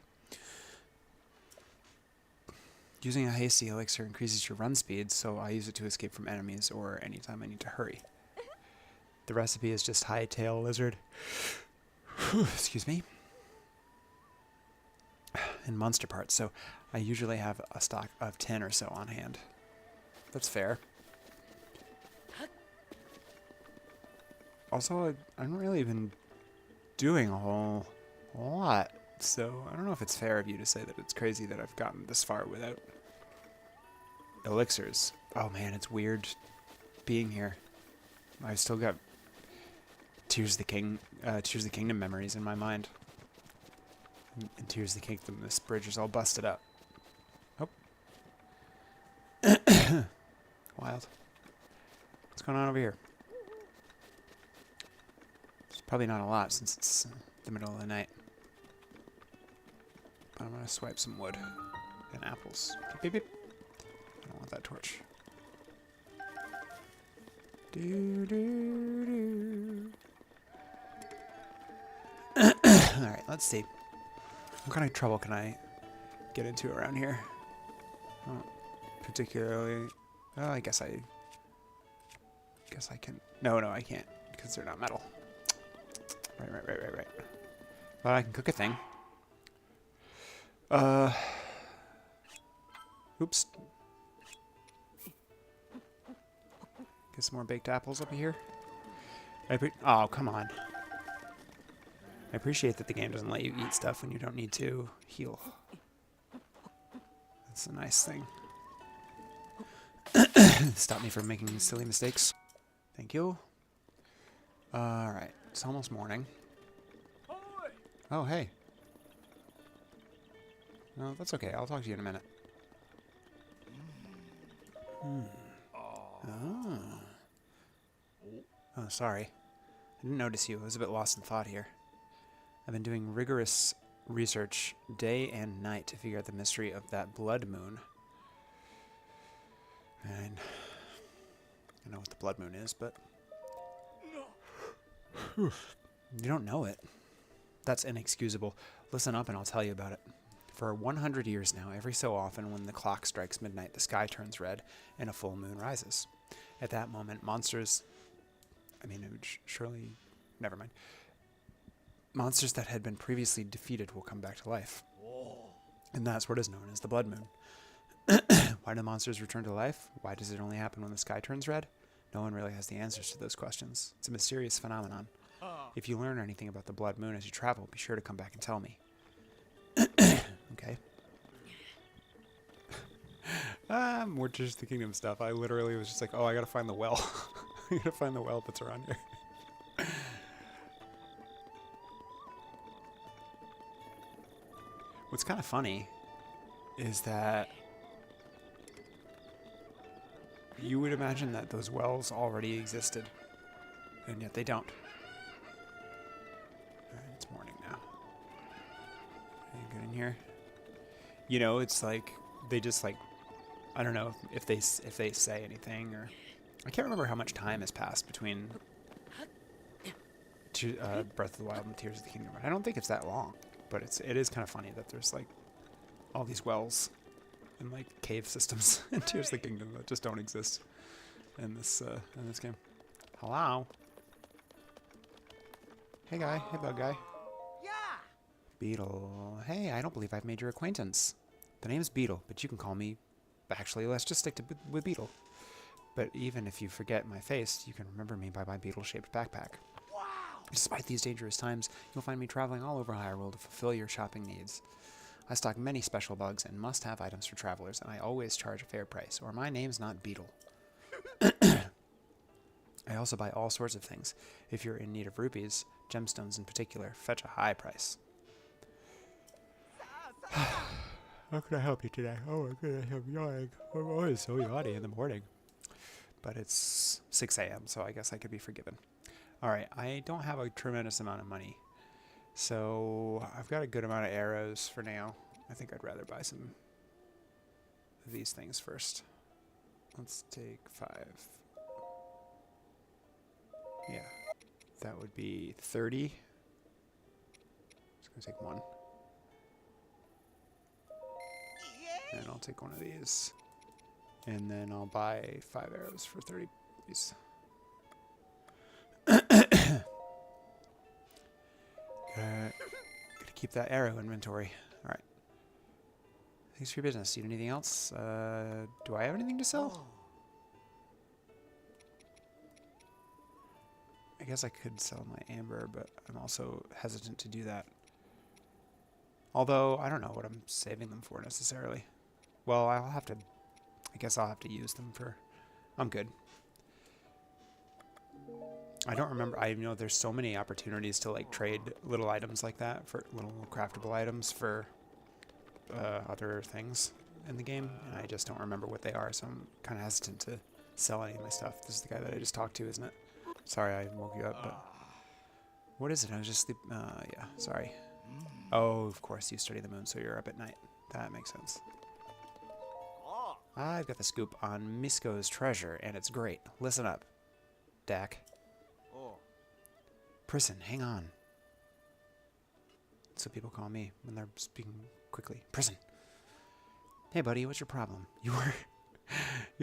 Using a hasty elixir increases your run speed, so I use it to escape from enemies or anytime I need to hurry. The recipe is just high-tail lizard. Excuse me. And monster parts, so I usually have a stock of 10 or so on hand. That's fair. Also, I haven't really been doing a whole lot, so I don't know if it's fair of you to say that it's crazy that I've gotten this far without elixirs. Oh man, it's weird being here. I've still got Tears of the Kingdom memories in my mind. In Tears of the Kingdom, this bridge is all busted up. Oh. Wild. What's going on over here? There's probably not a lot since it's the middle of the night. But I'm going to swipe some wood and apples. Beep, beep, beep. I don't want that torch. Alright, let's see. What kind of trouble can I get into around here? Not particularly. Oh, I guess I can. No, I can't because they're not metal. Right. But I can cook a thing. Oops. Get some more baked apples up here. Oh, come on. I appreciate that the game doesn't let you eat stuff when you don't need to heal. That's a nice thing. Stop me from making silly mistakes. Thank you. Alright, it's almost morning. Oh, hey. No, that's okay. I'll talk to you in a minute. Oh, sorry. I didn't notice you. I was a bit lost in thought here. I've been doing rigorous research day and night to figure out the mystery of that blood moon. And I know what the blood moon is, but you don't know it. That's inexcusable. Listen up and I'll tell you about it. For 100 years now, every so often when the clock strikes midnight, the sky turns red and a full moon rises. At that moment, monsters... it would surely... Never mind. Monsters that had been previously defeated will come back to life. And that's what is known as the blood moon. Why do monsters return to life? Why does it only happen when the sky turns red? No one really has the answers to those questions. It's a mysterious phenomenon. If you learn anything about the blood moon as you travel, be sure to come back and tell me. Okay. More Tears of the Kingdom stuff. I literally was just like, oh, I gotta find the well. I gotta find the well that's around here. What's kind of funny is that you would imagine that those wells already existed, and yet they don't. Alright, it's morning now. Are you good in here? You know, it's like, they just like, I don't know if they say anything, or... I can't remember how much time has passed between Breath of the Wild and Tears of the Kingdom. I don't think it's that long, but it is kind of funny that there's like all these wells and like cave systems in Tears of the Kingdom that just don't exist in this game. Hello. Hey guy. Hey bug guy. Beetle. Hey, I don't believe I've made your acquaintance. The name's Beetle, but you can call me... Actually, let's just stick to with Beetle. But even if you forget my face, you can remember me by my beetle-shaped backpack. Wow! Despite these dangerous times, you'll find me traveling all over Hyrule to fulfill your shopping needs. I stock many special bugs and must-have items for travelers, and I always charge a fair price, or my name's not Beetle. I also buy all sorts of things. If you're in need of rupees, gemstones in particular, fetch a high price. How can I help you today? Oh my goodness, I'm yawning. Oh, it's so yawny in the morning. But it's 6 a.m., so I guess I could be forgiven. Alright, I don't have a tremendous amount of money. So, I've got a good amount of arrows for now. I think I'd rather buy some of these things first. Let's take 5. Yeah, that would be 30. Just gonna take 1. And I'll take one of these. And then I'll buy 5 arrows for 30 please. Gotta keep that arrow inventory. Alright. Thanks for your business. Do you need anything else? Do I have anything to sell? I guess I could sell my amber, but I'm also hesitant to do that. Although, I don't know what I'm saving them for necessarily. Well, I guess I'll have to use them for... I'm good. I don't remember. I know there's so many opportunities to like trade little items like that, for little craftable items for other things in the game, and I just don't remember what they are, so I'm kind of hesitant to sell any of my stuff. This is the guy that I just talked to, isn't it? Sorry I woke you up, but... What is it? I was just sleeping. Yeah, sorry. Oh, of course, you study the moon, so you're up at night. That makes sense. I've got the scoop on Misko's treasure, and it's great. Listen up, Dak. Preston, hang on. That's what people call me when they're speaking quickly. Preston. Hey, buddy, what's your problem? You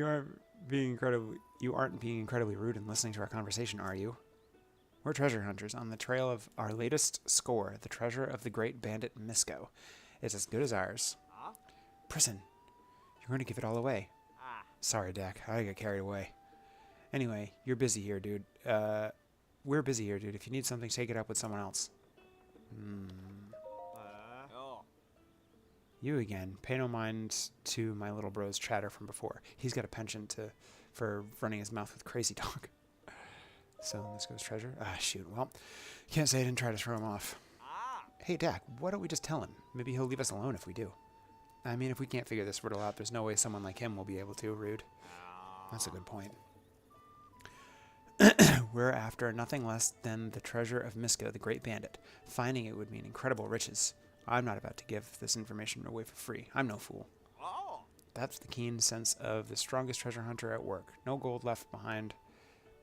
aren't being incredibly rude and listening to our conversation, are you? We're treasure hunters on the trail of our latest score, the treasure of the great bandit Misko. It's as good as ours. Preston, you're going to give it all away. Sorry, Dak. I got carried away. Anyway, you're busy here, dude. We're busy here, dude. If you need something, take it up with someone else. You again. Pay no mind to my little bro's chatter from before. He's got a penchant for running his mouth with crazy talk. So this goes treasure. Ah, shoot. Well, can't say I didn't try to throw him off. Hey, Dak, why don't we just tell him? Maybe he'll leave us alone if we do. I mean, if we can't figure this riddle out, there's no way someone like him will be able to. Rude. That's a good point. We're after nothing less than the treasure of Misko, the great bandit. Finding it would mean incredible riches. I'm not about to give this information away for free. I'm no fool. That's the keen sense of the strongest treasure hunter at work. No gold left behind,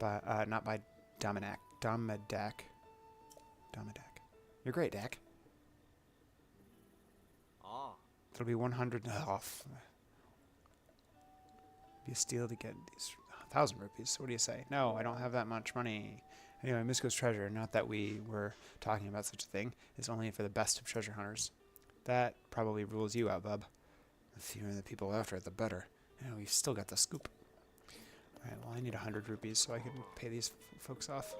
not by Damadak. You're great, Dak. It'll be 100 off. Be a steal to get these 1,000 rupees. What do you say? No, I don't have that much money. Anyway, Misko's treasure, not that we were talking about such a thing, is only for the best of treasure hunters. That probably rules you out, bub. The fewer the people after it, the better. Yeah, we've still got the scoop. Alright, well, I need 100 rupees so I can pay these folks off.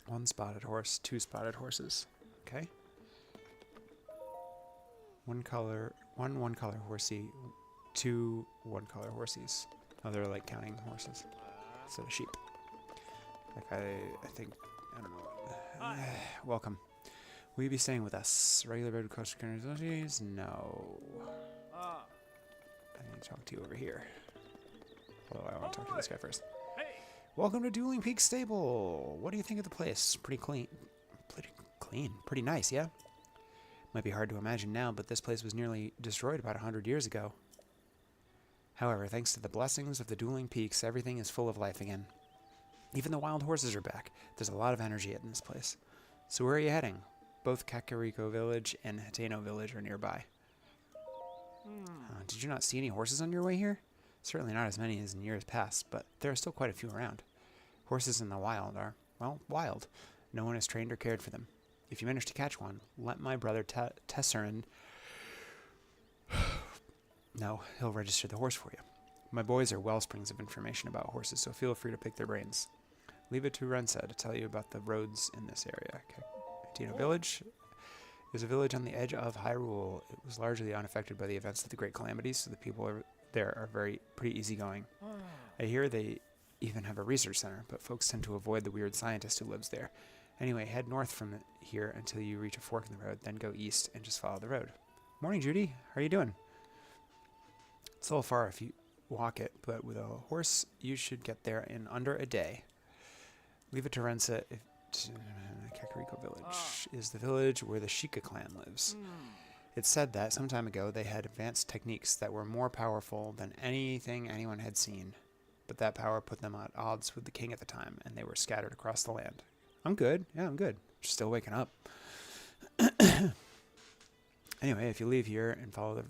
1 spotted horse, 2 spotted horses. Okay. One color horsey, 2 one-color horsies. Oh, they're like counting horses instead of sheep. Like I think, I don't know. Welcome. Will you be staying with us? Regular bed coaster carriers? No. I need to talk to you over here. Although I want to talk to this guy first. Welcome to Dueling Peak Stable. What do you think of the place? Pretty clean. Pretty nice, yeah? Might be hard to imagine now, but this place was nearly destroyed about 100 years ago. However, thanks to the blessings of the Dueling Peaks, everything is full of life again. Even the wild horses are back. There's a lot of energy in this place. So where are you heading? Both Kakariko Village and Hateno Village are nearby. Did you not see any horses on your way here? Certainly not as many as in years past, but there are still quite a few around. Horses in the wild are, well, wild. No one has trained or cared for them. If you manage to catch one, let my brother Tesserin know. He'll register the horse for you. My boys are wellsprings of information about horses, so feel free to pick their brains. Leave it to Rensa to tell you about the roads in this area. Kakariko Village is a village on the edge of Hyrule. It was largely unaffected by the events of the Great Calamities, so the people there are pretty easygoing. I hear they even have a research center, but folks tend to avoid the weird scientist who lives there. Anyway, head north from here until you reach a fork in the road, then go east and just follow the road. Morning, Judy. How are you doing? It's a little far if you walk it, but with a horse, you should get there in under a day. Leave it to Rensa. Kakariko Village is the village where the Sheikah clan lives. It's said that some time ago they had advanced techniques that were more powerful than anything anyone had seen, but that power put them at odds with the king at the time, and they were scattered across the land. I'm good. Yeah, I'm good. Just still waking up. Anyway, if you leave here and follow the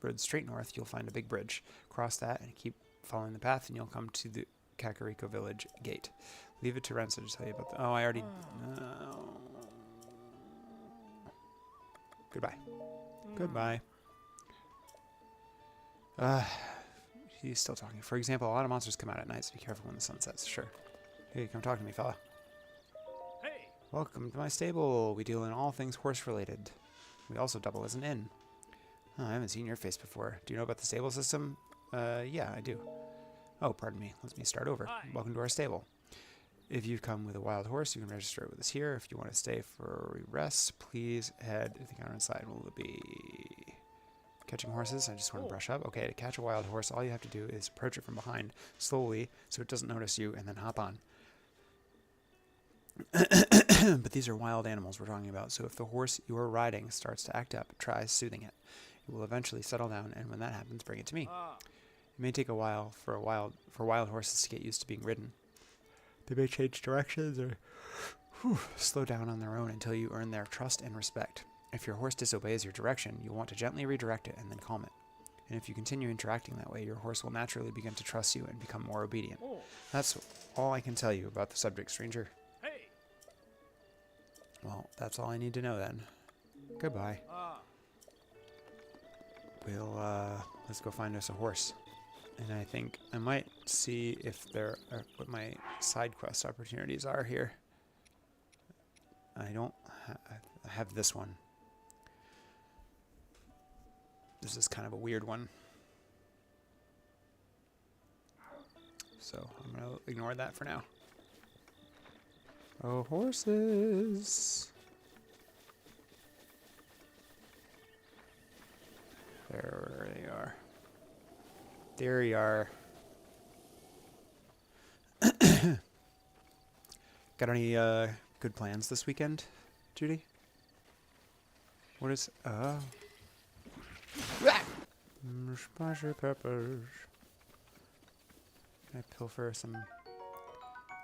road straight north, you'll find a big bridge. Cross that and keep following the path, and you'll come to the Kakariko Village gate. Leave it to Rensa to tell you about the... Oh, I already... Goodbye. Goodbye. He's still talking. For example, a lot of monsters come out at night, so be careful when the sun sets. Sure. Hey, come talk to me, fella. Hey! Welcome to my stable. We deal in all things horse-related. We also double as an inn. Oh, I haven't seen your face before. Do you know about the stable system? Yeah, I do. Oh, pardon me. Let me start over. Hi. Welcome to our stable. If you've come with a wild horse, you can register it with us here. If you want to stay for a rest, please head to the counter inside. Will it be catching horses? I just want to brush up. Okay, to catch a wild horse, all you have to do is approach it from behind slowly so it doesn't notice you, and then hop on. But these are wild animals we're talking about, so if the horse you are riding starts to act up, try soothing it. It will eventually settle down, and when that happens, bring it to me. It may take a while for wild horses to get used to being ridden. They may change directions or slow down on their own until you earn their trust and respect. If your horse disobeys your direction, you'll want to gently redirect it and then calm it. And if you continue interacting that way, your horse will naturally begin to trust you and become more obedient. That's all I can tell you about the subject, stranger. Hey! Well, that's all I need to know then. Goodbye. We'll, let's go find us a horse. And I think I might see if there are what my side quest opportunities are here. I don't I have this one. This is kind of a weird one. So I'm going to ignore that for now. Oh, horses. There they are. There you are. Got any good plans this weekend, Judy? What is... Spicy peppers. Can I pilfer some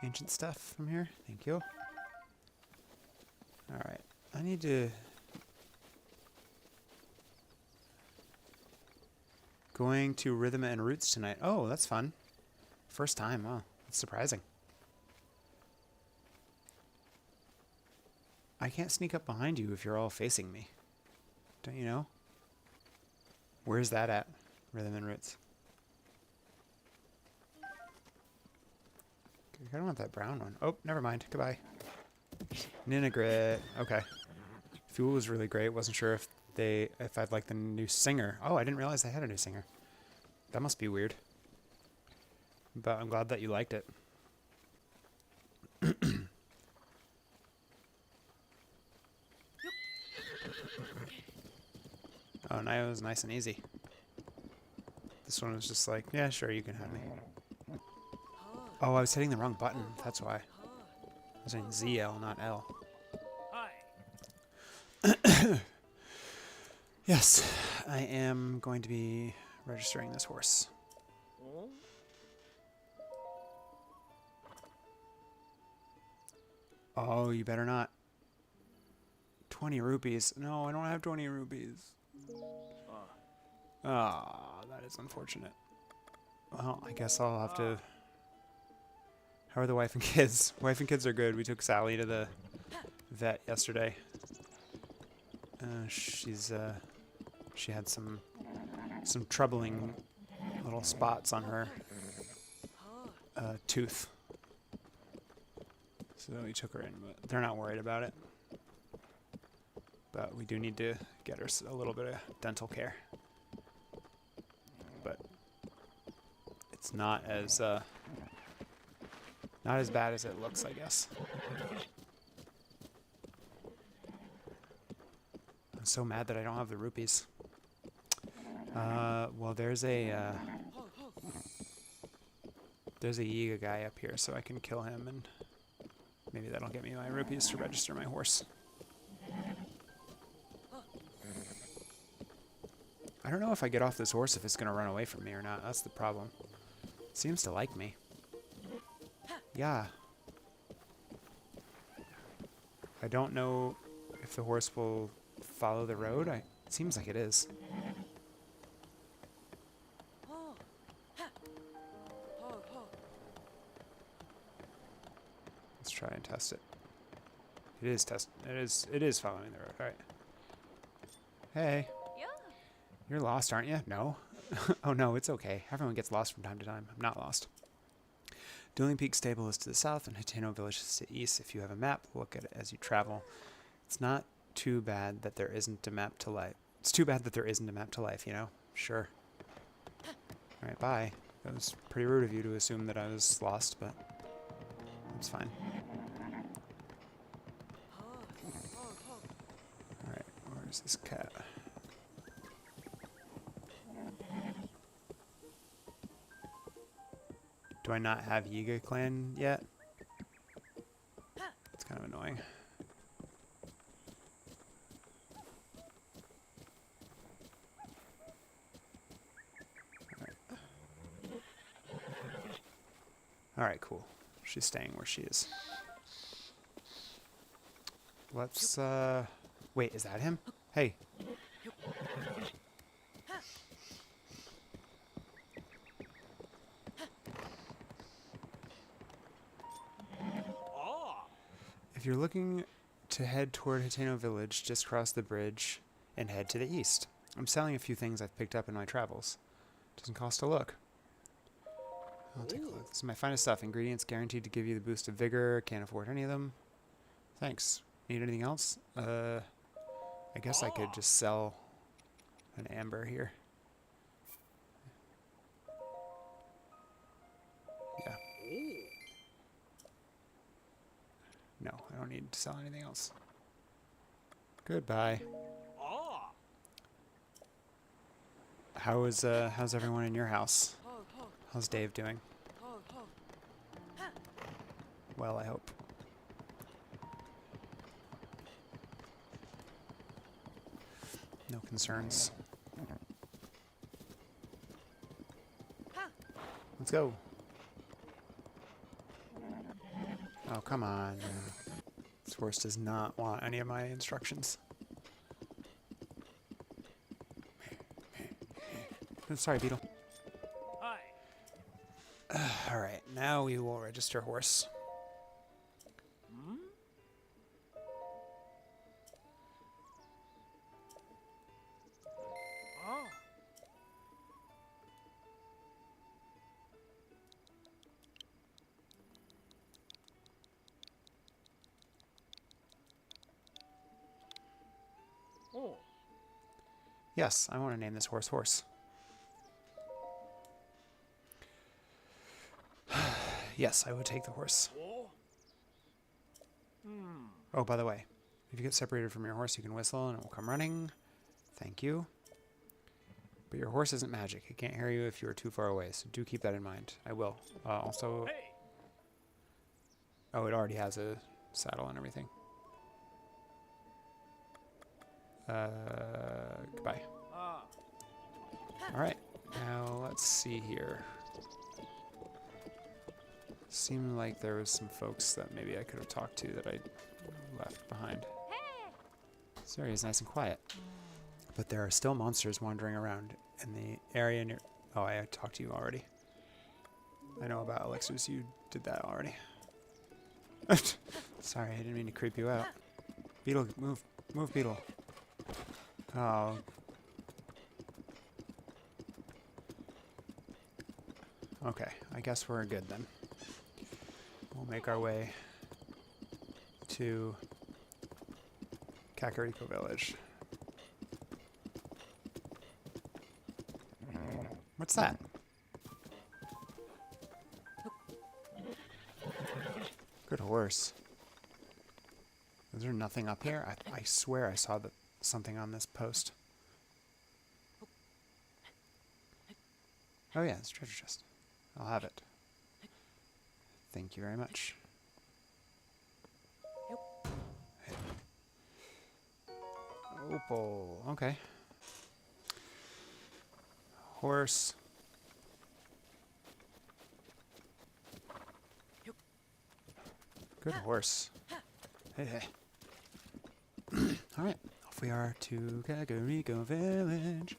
ancient stuff from here? Thank you. Alright. I need to... Going to Rhythm and Roots tonight. Oh, that's fun. First time. Oh, that's surprising. I can't sneak up behind you if you're all facing me. Don't you know? Where's that at? Rhythm and Roots. I don't want that brown one. Oh, never mind. Goodbye. Ninegrit. Okay. Fuel was really great. Wasn't sure if I'd like the new singer. Oh, I didn't realize they had a new singer. That must be weird. But I'm glad that you liked it. Oh, now it was nice and easy. This one was just like, yeah, sure, you can have me. Oh, I was hitting the wrong button. That's why. I was hitting ZL, not L. Hi! Yes, I am going to be registering this horse. Oh, you better not. 20 rupees. No, I don't have 20 rupees. Ah, that is unfortunate. Well, I guess I'll have to... How are the wife and kids? Wife and kids are good. We took Sally to the vet yesterday. She had some troubling little spots on her tooth. So we took her in, but they're not worried about it. But we do need to get her a little bit of dental care. But it's not as bad as it looks, I guess. I'm so mad that I don't have the rupees. Well, there's a Yiga guy up here, so I can kill him, and maybe that'll get me my rupees to register my horse. I don't know if I get off this horse if it's going to run away from me or not. That's the problem. It seems to like me. Yeah. I don't know if the horse will follow the road. It seems like it is. Let's try and test it. It is following the road. All right. Hey. You're lost, aren't you? No. Oh no, it's okay. Everyone gets lost from time to time. I'm not lost. Dueling Peak Stable is to the south and Hateno Village is to the east. If you have a map, look at it as you travel. It's not too bad that there isn't a map to life. It's too bad that there isn't a map to life, you know? Sure. Alright, bye. That was pretty rude of you to assume that I was lost, but it's fine. Alright, where's this cat? Do I not have Yiga clan yet? It's kind of annoying. Alright, cool. She's staying where she is. Let's, wait, is that him? Hey. If you're looking to head toward Hateno Village, just cross the bridge and head to the east. I'm selling a few things I've picked up in my travels. Doesn't cost a look. I'll take a look. This is my finest stuff. Ingredients guaranteed to give you the boost of vigor. Can't afford any of them. Thanks. Need anything else? I guess I could just sell an amber here. Yeah. No, I don't need to sell anything else. Goodbye. How's everyone in your house? How's Dave doing? Well, I hope. No concerns. Let's go. Oh, come on. This horse does not want any of my instructions. Oh, sorry, Beetle. Hi. Alright, now we will register horse. Yes, I want to name this horse Horse. Yes, I would take the horse. Oh, by the way, if you get separated from your horse, you can whistle and it will come running. Thank you. But your horse isn't magic. It can't hear you if you are too far away, so do keep that in mind. I will. Also... Hey. Oh, it already has a saddle and everything. Goodbye. Alright, now let's see here. Seemed like there was some folks that maybe I could have talked to that I left behind. This area is nice and quiet. But there are still monsters wandering around in the area near... Oh, I talked to you already. I know about elixirs. You did that already. Sorry, I didn't mean to creep you out. Beetle, move. Move, Beetle. Oh. Okay, I guess we're good then. We'll make our way to Kakariko Village. What's that? Good horse. Is there nothing up here? I swear I saw something on this post. Oh yeah, it's a treasure chest. I'll have it. Thank you very much. Opal. Okay. Horse. Good horse. Hey, hey. Alright, off we are to Kakariko Village.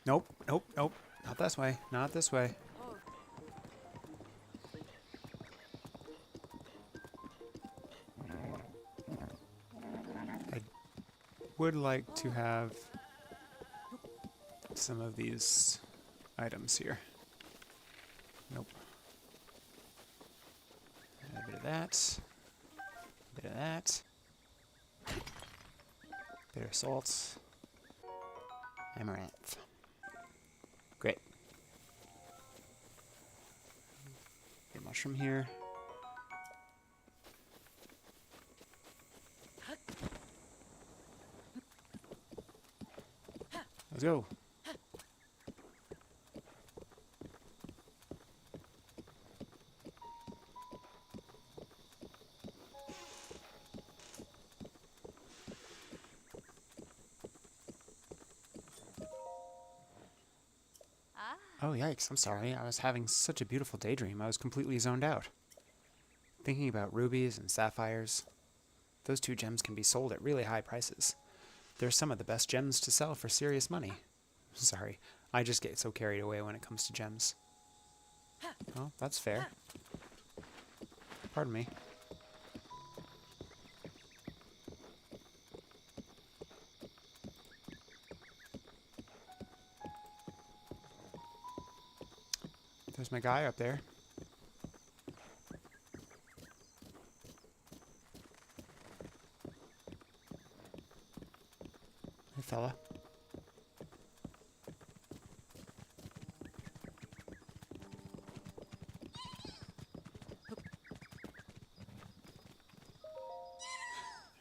Nope, nope, nope. Not this way. Not this way. I would like to have some of these items here. Nope. A bit of that. A bit of that. Bit of salt. Amaranth. Great. Get a mushroom here. Let's go. Oh, yikes. I'm sorry. I was having such a beautiful daydream. I was completely zoned out. Thinking about rubies and sapphires. Those two gems can be sold at really high prices. They're some of the best gems to sell for serious money. Sorry. I just get so carried away when it comes to gems. Oh, that's fair. Pardon me. There's my guy up there. Hey, fella.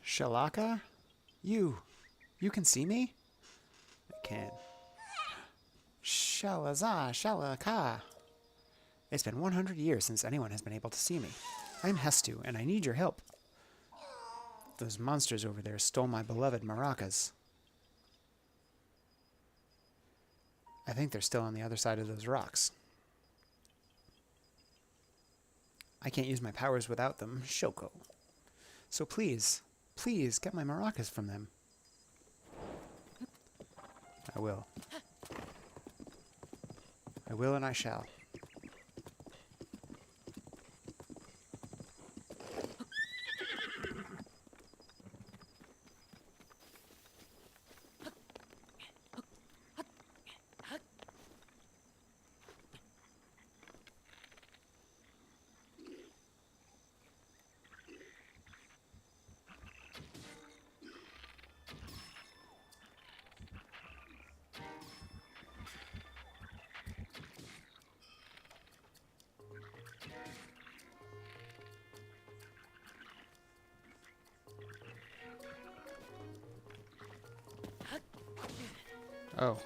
Shalaka? You can see me? I can. Shalaza, Shalaka. It's been 100 years since anyone has been able to see me. I'm Hestu, and I need your help. Those monsters over there stole my beloved maracas. I think they're still on the other side of those rocks. I can't use my powers without them, Shoko. So please, please get my maracas from them. I will. I will and I shall. Oh.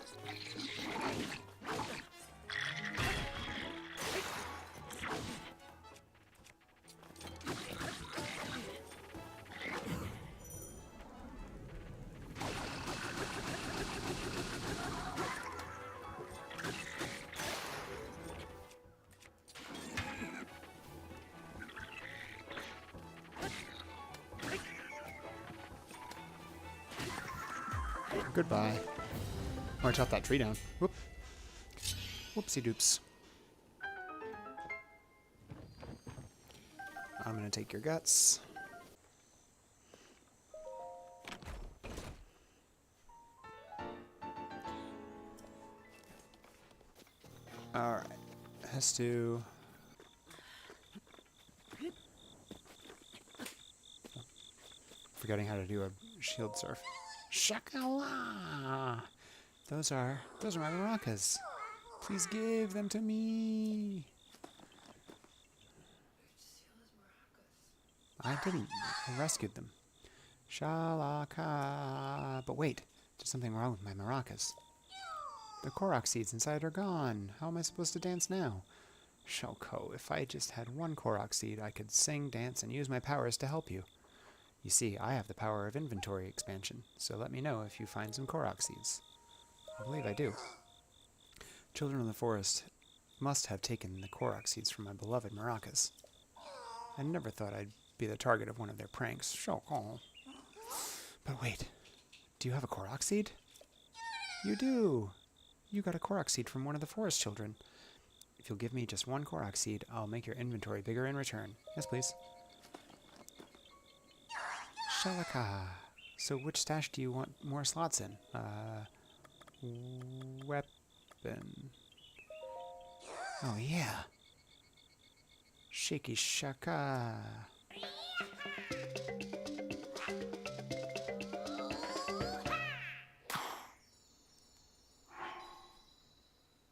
Goodbye. Oh, I chopped that tree down. Whoop. Whoopsie doops. I'm gonna take your guts. Alright. Has to... Forgetting how to do a shield surf. Shakala! Those are my maracas. Please give them to me. I didn't. I rescued them. Shalaka. But wait, there's something wrong with my maracas. The Korok seeds inside are gone. How am I supposed to dance now? Shoko, if I just had one Korok seed, I could sing, dance, and use my powers to help you. You see, I have the power of inventory expansion, so let me know if you find some Korok seeds. I believe I do. Children of the forest must have taken the Korok seeds from my beloved maracas. I never thought I'd be the target of one of their pranks. Shoko. But wait, do you have a Korok seed? You do! You got a Korok seed from one of the forest children. If you'll give me just one Korok seed, I'll make your inventory bigger in return. Yes, please. Shalaka. So which stash do you want more slots in? Weapon. Oh, yeah. Shaky shaka.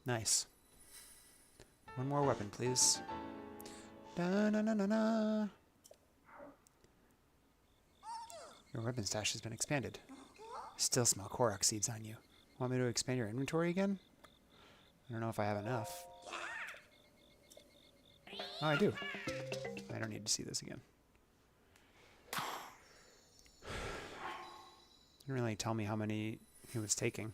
Nice. One more weapon, please. Da-na-na-na-na. Your weapon stash has been expanded. Still smell Korok seeds on you. Want me to expand your inventory again? I don't know if I have enough. Oh, I do. I don't need to see this again. Didn't really tell me how many he was taking.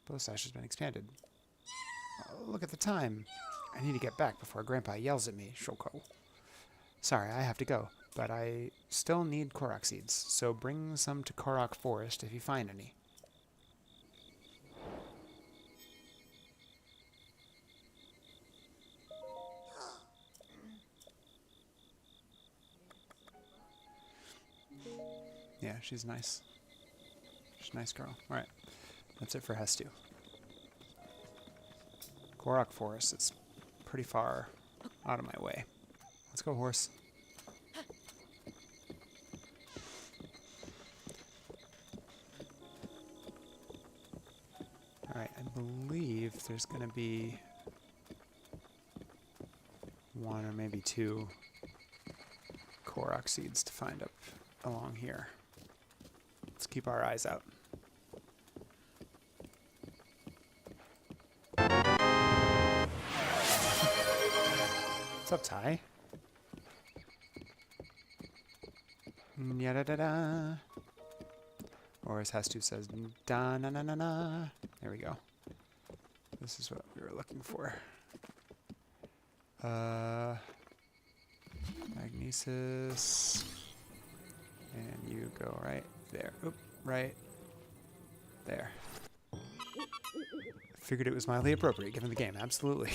Bow stash has been expanded. Oh, look at the time. I need to get back before Grandpa yells at me, Shoko. Sorry, I have to go, but I still need Korok seeds, so bring some to Korok Forest if you find any. Yeah, she's nice. She's a nice girl. Alright, that's it for Hestu. Korok Forest is pretty far out of my way. Let's go, horse. Alright, I believe there's going to be one or maybe two Korok seeds to find up along here. Let's keep our eyes out. What's up, Ty? Ya-da-da-da. Or as Hestu says, da-na-na-na-na. There we go. This is what we were looking for. Magnesis. And you go right there. Oop, right there. Figured it was mildly appropriate given the game. Absolutely.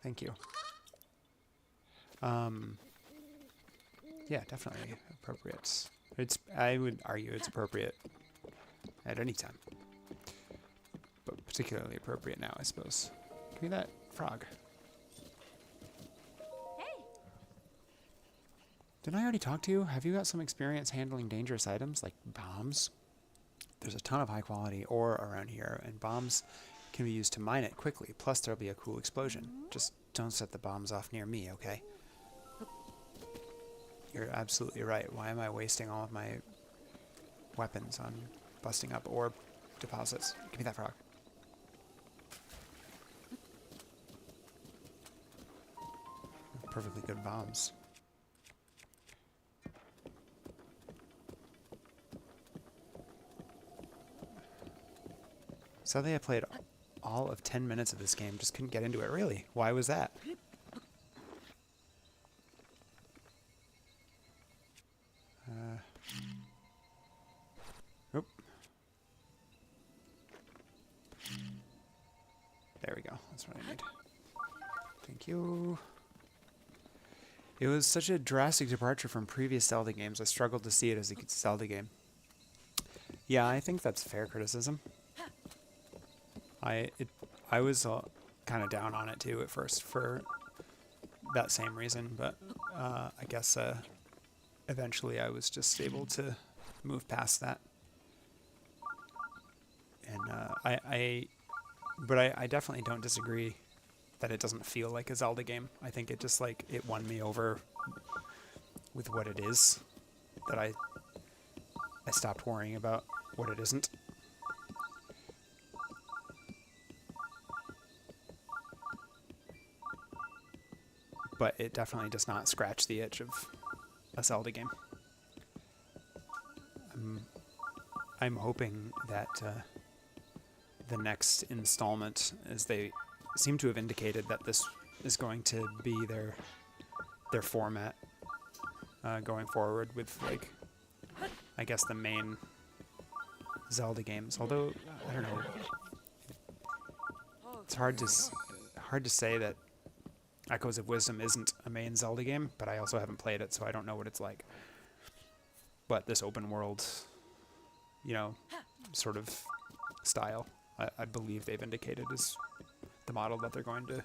Thank you. Yeah, definitely appropriate. I would argue it's appropriate at any time. But particularly appropriate now, I suppose. Give me that frog. Hey! Didn't I already talk to you? Have you got some experience handling dangerous items like bombs? There's a ton of high quality ore around here, and bombs can be used to mine it quickly. Plus there'll be a cool explosion. Just don't set the bombs off near me, okay? You're absolutely right. Why am I wasting all of my weapons on busting up ore deposits? Give me that frog. Perfectly good bombs. Sadly, I played all of 10 minutes of this game, just couldn't get into it. Really? Why was that? Oop. There we go. That's what I need. Thank you. It was such a drastic departure from previous Zelda games. I struggled to see it as a Zelda game. Yeah, I think that's fair criticism. I was kind of down on it too at first for that same reason, but I guess eventually I was just able to move past that. And I definitely don't disagree that it doesn't feel like a Zelda game. I think it just like it won me over with what it is, that I stopped worrying about what it isn't. But it definitely does not scratch the itch of a Zelda game. I'm hoping that the next installment, as they seem to have indicated that this is going to be their format going forward with, like, I guess the main Zelda games. Although I don't know, it's hard to say that Echoes of Wisdom isn't a main Zelda game, but I also haven't played it, so I don't know what it's like. But this open world, you know, sort of style, I believe they've indicated is the model that they're going to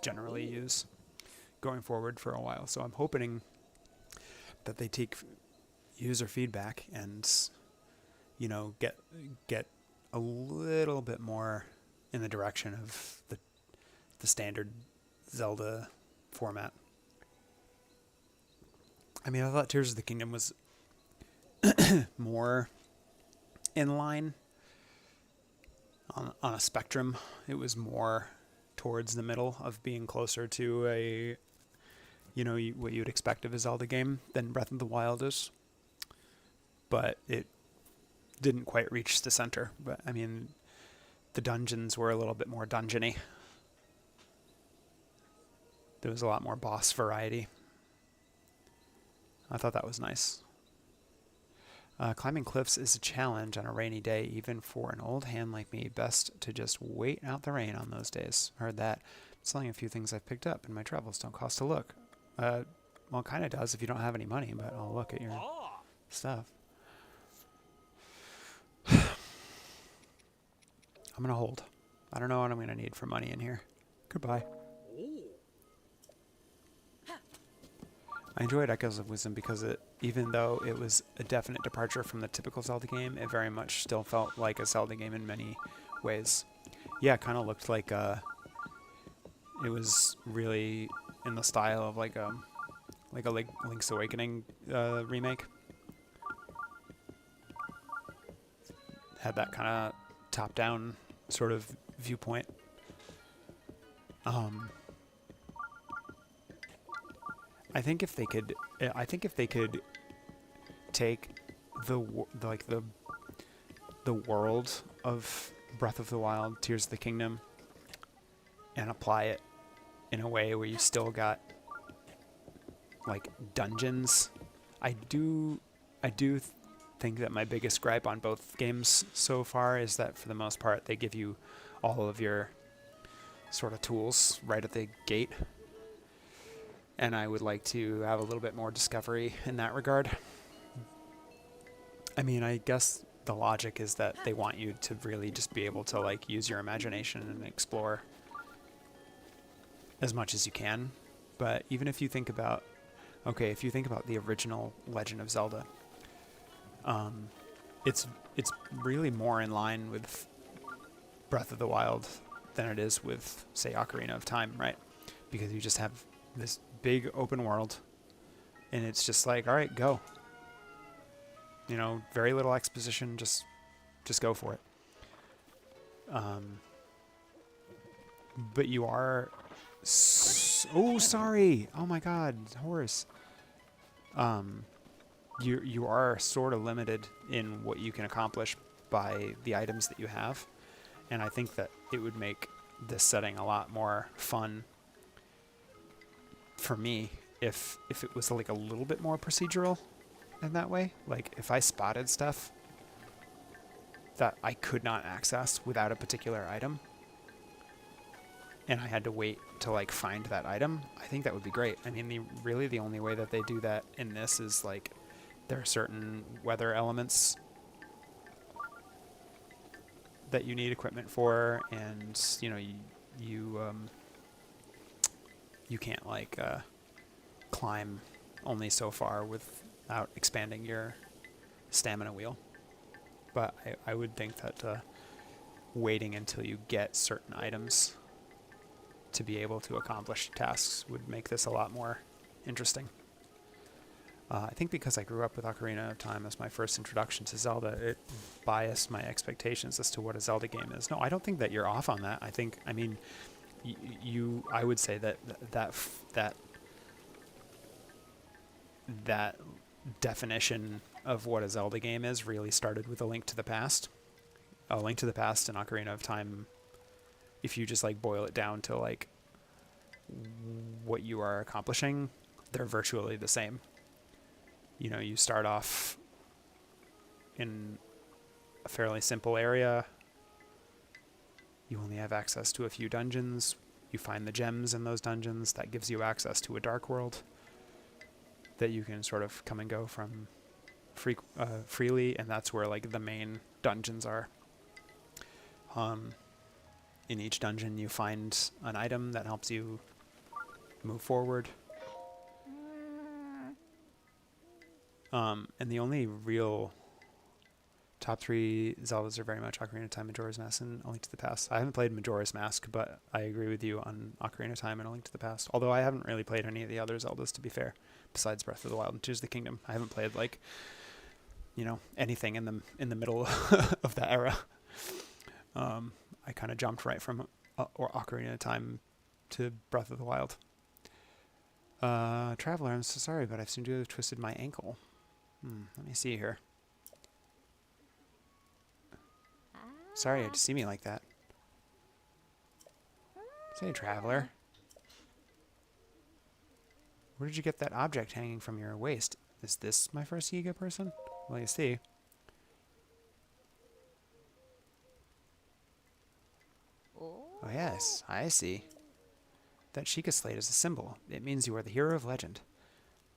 generally use going forward for a while. So I'm hoping that they take user feedback and, you know, get a little bit more in the direction of the standard Zelda format. I mean, I thought Tears of the Kingdom was more in line on a spectrum. It was more towards the middle of being closer to a, you know, what you'd expect of a Zelda game than Breath of the Wild is. But it didn't quite reach the center. But I mean, the dungeons were a little bit more dungeony. There was a lot more boss variety. I thought that was nice. Climbing cliffs is a challenge on a rainy day, even for an old hand like me. Best to just wait out the rain on those days. Heard that. Selling a few things I've picked up in my travels don't cost a look. Well, it kind of does if you don't have any money, but I'll look at your stuff. I'm going to hold. I don't know what I'm going to need for money in here. Goodbye. I enjoyed Echoes of Wisdom because even though it was a definite departure from the typical Zelda game, it very much still felt like a Zelda game in many ways. Yeah, it kind of looked like it was really in the style of like a Link's Awakening remake. Had that kind of top-down sort of viewpoint. I think if they could take the world of Breath of the Wild, Tears of the Kingdom, and apply it in a way where you still got like dungeons. I do think that my biggest gripe on both games so far is that for the most part they give you all of your sort of tools right at the gate. And I would like to have a little bit more discovery in that regard. I mean, I guess the logic is that they want you to really just be able to like use your imagination and explore as much as you can. But even if you think about, if you think about the original Legend of Zelda, it's really more in line with Breath of the Wild than it is with, say, Ocarina of Time, right? Because you just have this big open world, and it's just like, all right, go. You know, very little exposition, just go for it. But you are... oh, sorry! Oh my god, horse. You are sort of limited in what you can accomplish by the items that you have, and I think that it would make this setting a lot more fun for me if it was like a little bit more procedural in that way. Like if I spotted stuff that I could not access without a particular item, and I had to wait to like find that item, I think that would be great. I mean, really the only way that they do that in this is like there are certain weather elements that you need equipment for, and you know you can't like climb only so far without expanding your stamina wheel. But I would think that waiting until you get certain items to be able to accomplish tasks would make this a lot more interesting. I think because I grew up with Ocarina of Time as my first introduction to Zelda, it biased my expectations as to what a Zelda game is. No, I don't think that you're off on that. I mean, I would say that definition of what a Zelda game is really started with A Link to the Past. A Link to the Past and Ocarina of Time, if you just like boil it down to like what you are accomplishing, they're virtually the same. You know, you start off in a fairly simple area. You only have access to a few dungeons. You find the gems in those dungeons. That gives you access to a dark world that you can sort of come and go from freely, and that's where like the main dungeons are. In each dungeon you find an item that helps you move forward. And the only real top 3 Zeldas are very much Ocarina of Time, Majora's Mask, and A Link to the Past. I haven't played Majora's Mask, but I agree with you on Ocarina of Time and A Link to the Past. Although I haven't really played any of the other Zeldas, to be fair, besides Breath of the Wild and Tears of the Kingdom. I haven't played like, you know, anything in the middle of that era. I kind of jumped right from Ocarina of Time to Breath of the Wild. Traveler, I'm so sorry, but I seem to have twisted my ankle. Let me see here. Sorry you had to see me like that. Say, Traveler. Where did you get that object hanging from your waist? Is this my first Yiga person? Well, you see. Oh yes, I see. That Sheikah slate is a symbol. It means you are the hero of legend.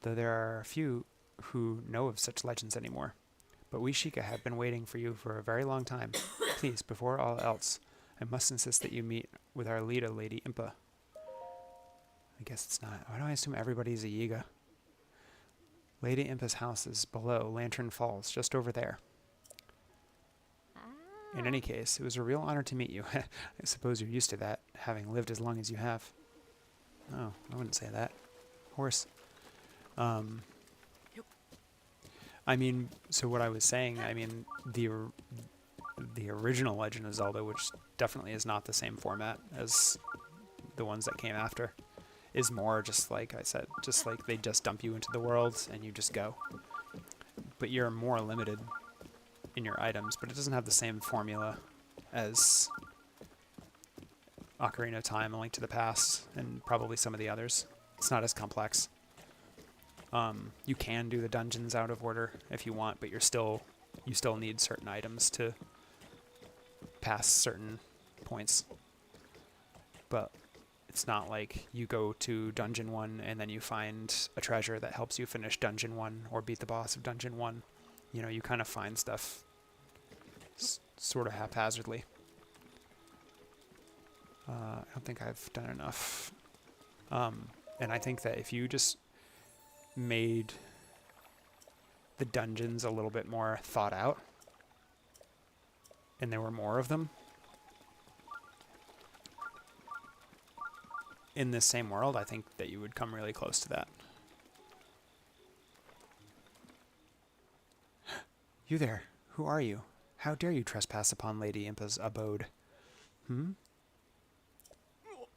Though there are a few who know of such legends anymore. But we Sheikah have been waiting for you for a very long time. Please, before all else, I must insist that you meet with our leader, Lady Impa. I guess it's not. Why do I assume everybody's a Yiga? Lady Impa's house is below Lantern Falls, just over there. In any case, it was a real honor to meet you. I suppose you're used to that, having lived as long as you have. Oh, I wouldn't say that. Horse. I mean, so what I was saying, I mean, the original Legend of Zelda, which definitely is not the same format as the ones that came after, is more just like I said, just like they just dump you into the world and you just go. But you're more limited in your items, but it doesn't have the same formula as Ocarina of Time, A Link to the Past, and probably some of the others. It's not as complex. You can do the dungeons out of order if you want, but you still need certain items to pass certain points. But it's not like you go to Dungeon 1 and then you find a treasure that helps you finish Dungeon 1 or beat the boss of Dungeon 1. You know, you kind of find stuff sort of haphazardly. I don't think I've done enough. And I think that if you just made the dungeons a little bit more thought out, and there were more of them in this same world, I think that you would come really close to that. You there, who are you? How dare you trespass upon Lady Impa's abode?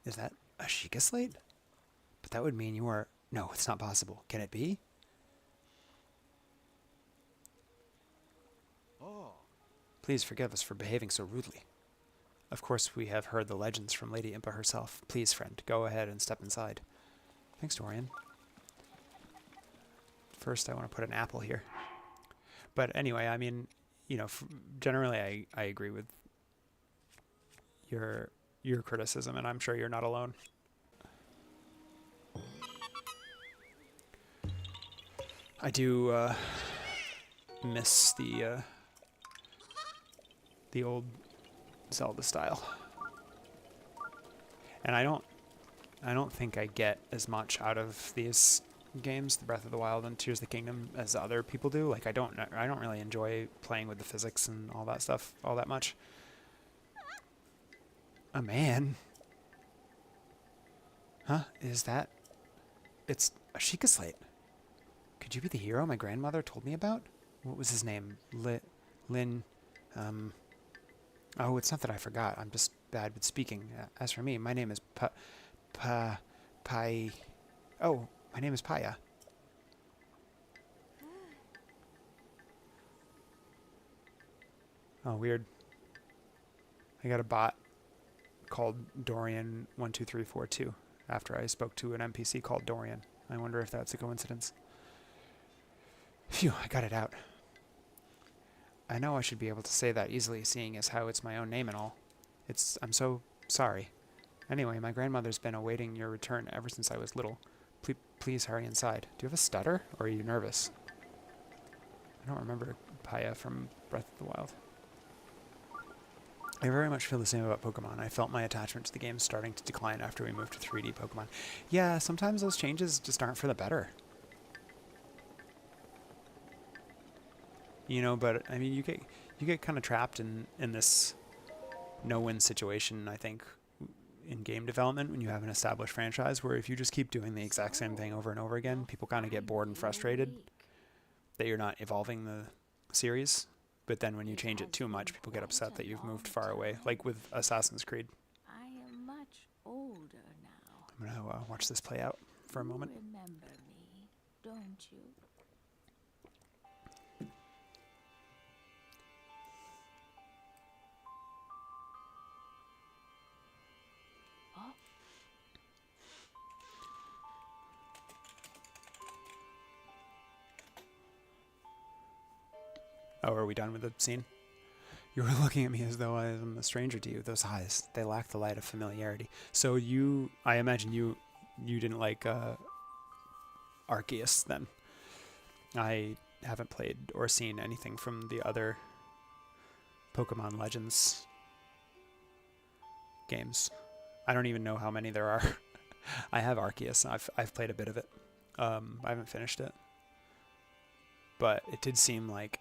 Is that a Sheikah slate? But that would mean you are... No, it's not possible. Can it be? Oh. Please forgive us for behaving so rudely. Of course, we have heard the legends from Lady Impa herself. Please, friend, go ahead and step inside. Thanks, Dorian. First, I want to put an apple here. But anyway, I mean, you know, generally I agree with your your criticism, and I'm sure you're not alone. I do miss the old Zelda style, and I don't think I get as much out of these games, the Breath of the Wild and Tears of the Kingdom, as other people do. Like I don't really enjoy playing with the physics and all that stuff all that much. A man? Huh? Is that? It's a Sheikah Slate. Could you be the hero my grandmother told me about? What was his name? Lin. Oh, it's not that I forgot. I'm just bad with speaking. As for me, my name is Pai. Oh, my name is Paya. Oh, weird. I got a bot called Dorian12342 after I spoke to an NPC called Dorian. I wonder if that's a coincidence. Phew, I got it out. I know I should be able to say that easily, seeing as how it's my own name and all. I'm so sorry. Anyway, my grandmother's been awaiting your return ever since I was little. Please hurry inside. Do you have a stutter, or are you nervous? I don't remember Paya from Breath of the Wild. I very much feel the same about Pokemon. I felt my attachment to the game starting to decline after we moved to 3D Pokemon. Yeah, sometimes those changes just aren't for the better. You know, but I mean, you get kind of trapped in this no-win situation, I think, in game development when you have an established franchise, where if you just keep doing the exact same thing over and over again, people kind of get bored and frustrated that you're not evolving the series. But then when you change it too much, people get upset that you've moved far away, like with Assassin's Creed. I am much older now. I'm gonna watch this play out for a moment. You remember me, don't you? Oh, are we done with the scene? You were looking at me as though I am a stranger to you. Those eyes, they lack the light of familiarity. So I imagine you didn't like Arceus then. I haven't played or seen anything from the other Pokemon Legends games. I don't even know how many there are. I have Arceus. I've played a bit of it. I haven't finished it. But it did seem like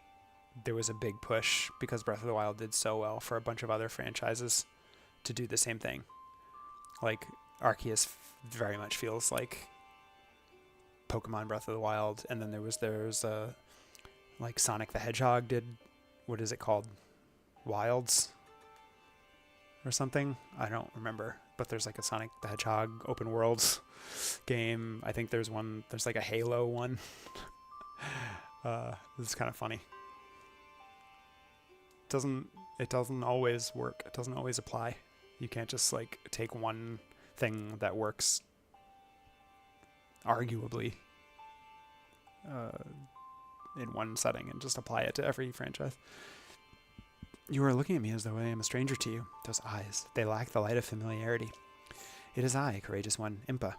there was a big push, because Breath of the Wild did so well, for a bunch of other franchises to do the same thing. Like, Arceus very much feels like Pokemon Breath of the Wild, and then there's like Sonic the Hedgehog did, what is it called? Wilds? Or something? I don't remember. But there's like a Sonic the Hedgehog open worlds game. I think there's like a Halo one. This is kind of funny. It doesn't always work. It doesn't always apply. You can't just like take one thing that works arguably in one setting and just apply it to every franchise. You are looking at me as though I am a stranger to you. Those eyes, they lack the light of familiarity. It is I, courageous one, Impa.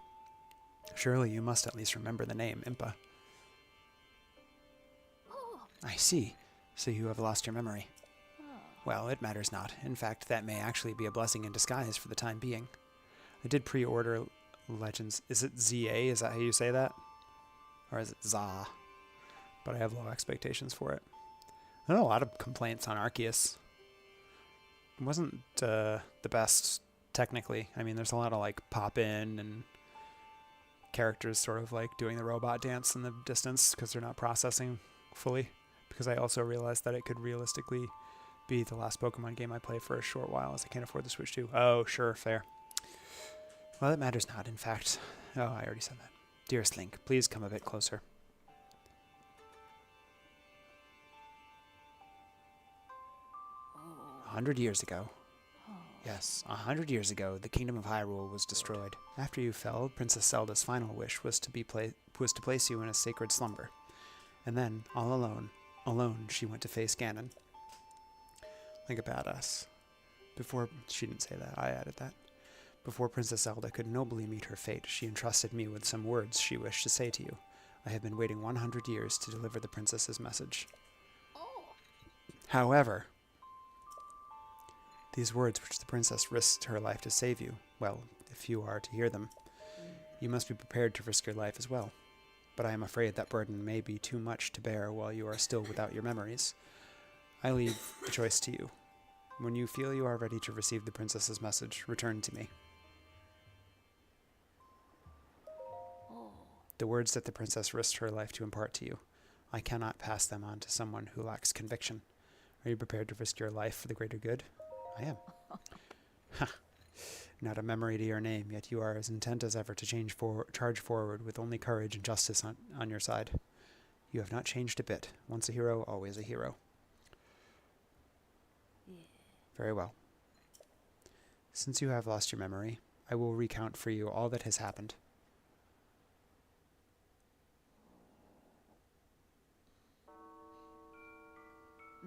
Surely you must at least remember the name, Impa. Oh. I see. So you have lost your memory. Well, it matters not. In fact, that may actually be a blessing in disguise for the time being. I did pre-order Legends. Is it ZA? Is that how you say that? Or is it ZA? But I have low expectations for it. I know a lot of complaints on Arceus. It wasn't the best technically. I mean, there's a lot of like pop-in and characters sort of like doing the robot dance in the distance because they're not processing fully. Because I also realized that it could realistically be the last Pokemon game I play for a short while, as I can't afford the Switch 2. Oh, sure, fair. Well, it matters not, in fact. Oh, I already said that. Dearest Link, please come a bit closer. Oh. 100 years ago. Oh. Yes, 100 years ago, the Kingdom of Hyrule was destroyed. After you fell, Princess Zelda's final wish was to place you in a sacred slumber. And then, all alone, she went to face Ganon. Like a badass. She didn't say that, I added that. Before Princess Zelda could nobly meet her fate, she entrusted me with some words she wished to say to you. I have been waiting 100 years to deliver the princess's message. However, these words which the princess risked her life to save you, well, if you are to hear them, you must be prepared to risk your life as well. But I am afraid that burden may be too much to bear while you are still without your memories. I leave the choice to you. When you feel you are ready to receive the princess's message, return to me. The words that the princess risked her life to impart to you, I cannot pass them on to someone who lacks conviction. Are you prepared to risk your life for the greater good? I am. Ha! Not a memory to your name, yet you are as intent as ever to charge forward with only courage and justice on your side. You have not changed a bit. Once a hero, always a hero. Yeah. Very well. Since you have lost your memory, I will recount for you all that has happened.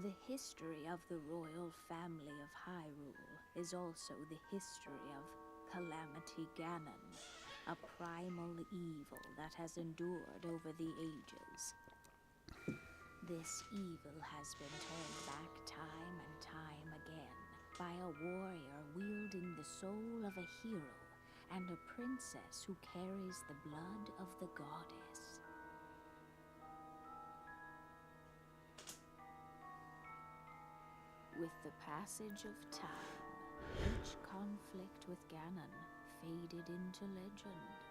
The history of the royal family of Hyrule is also the history of Calamity Ganon, a primal evil that has endured over the ages. This evil has been turned back time and time again by a warrior wielding the soul of a hero and a princess who carries the blood of the goddess. With the passage of time, each conflict with Ganon faded into legend.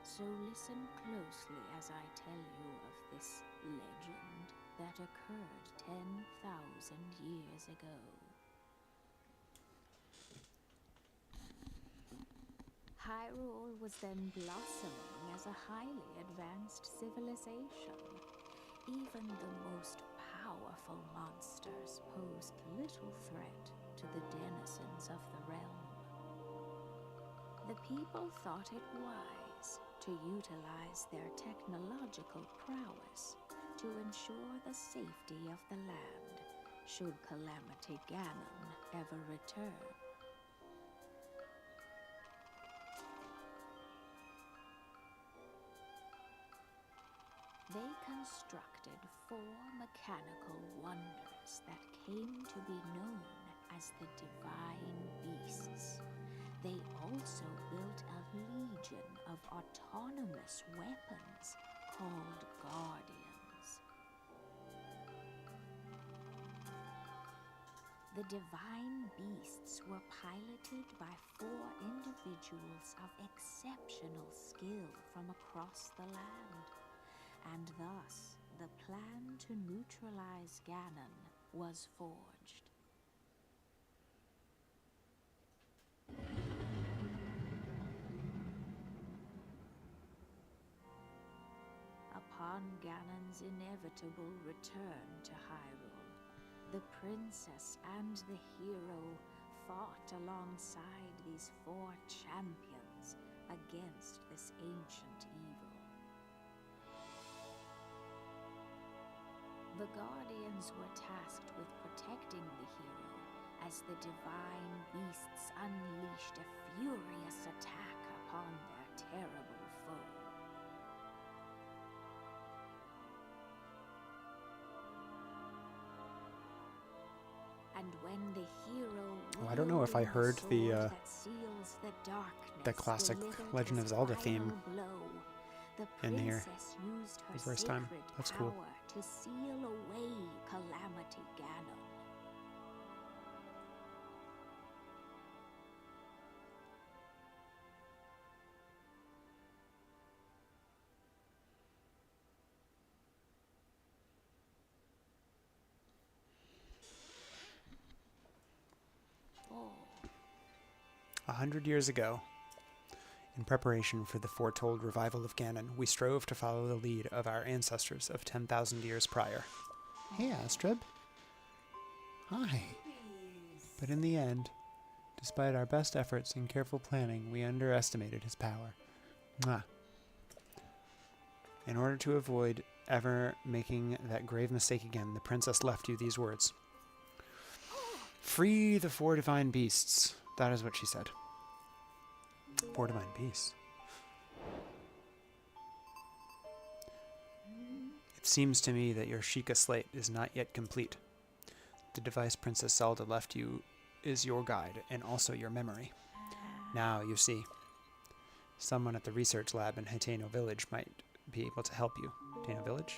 So listen closely as I tell you of this legend that occurred 10,000 years ago. Hyrule was then blossoming as a highly advanced civilization. Even the most powerful monsters posed little threat to the denizens of the realm. The people thought it wise to utilize their technological prowess to ensure the safety of the land should Calamity Ganon ever return. They constructed 4 mechanical wonders that came to be known as the Divine Beasts. They also built a legion of autonomous weapons called Guardians. The Divine Beasts were piloted by 4 individuals of exceptional skill from across the land. And thus, the plan to neutralize Ganon was forged. Upon Ganon's inevitable return to Hyrule, the princess and the hero fought alongside these 4 champions against this ancient evil. The Guardians were tasked with protecting the hero as the Divine Beasts unleashed a furious attack upon their terrible foe. And when the hero I don't know if I heard the classic delivered Legend of his Zelda final theme blow, the in here. princess used her The first time. sacred That's cool. power to seal away Calamity Ganon. Oh. 100 years ago, in preparation for the foretold revival of Ganon, we strove to follow the lead of our ancestors of 10,000 years prior. Hey, Astrib. Hi. But in the end, despite our best efforts and careful planning, we underestimated his power. Mwah. In order to avoid ever making that grave mistake again, the princess left you these words. Free the 4 divine beasts. That is what she said. 4 divine beasts. It seems to me that your Sheikah slate is not yet complete. The device Princess Zelda left you is your guide and also your memory. Now, you see, someone at the research lab in Hateno Village might be able to help you. Hateno Village?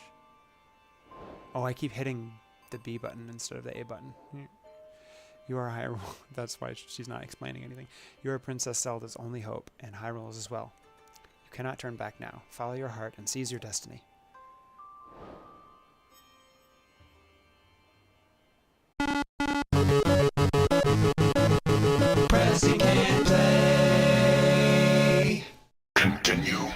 Oh, I keep hitting the B button instead of the A button. You are Hyrule. That's why she's not explaining anything. You are Princess Zelda's only hope, and Hyrule's as well. You cannot turn back now. Follow your heart and seize your destiny. Pressing and play. Continue.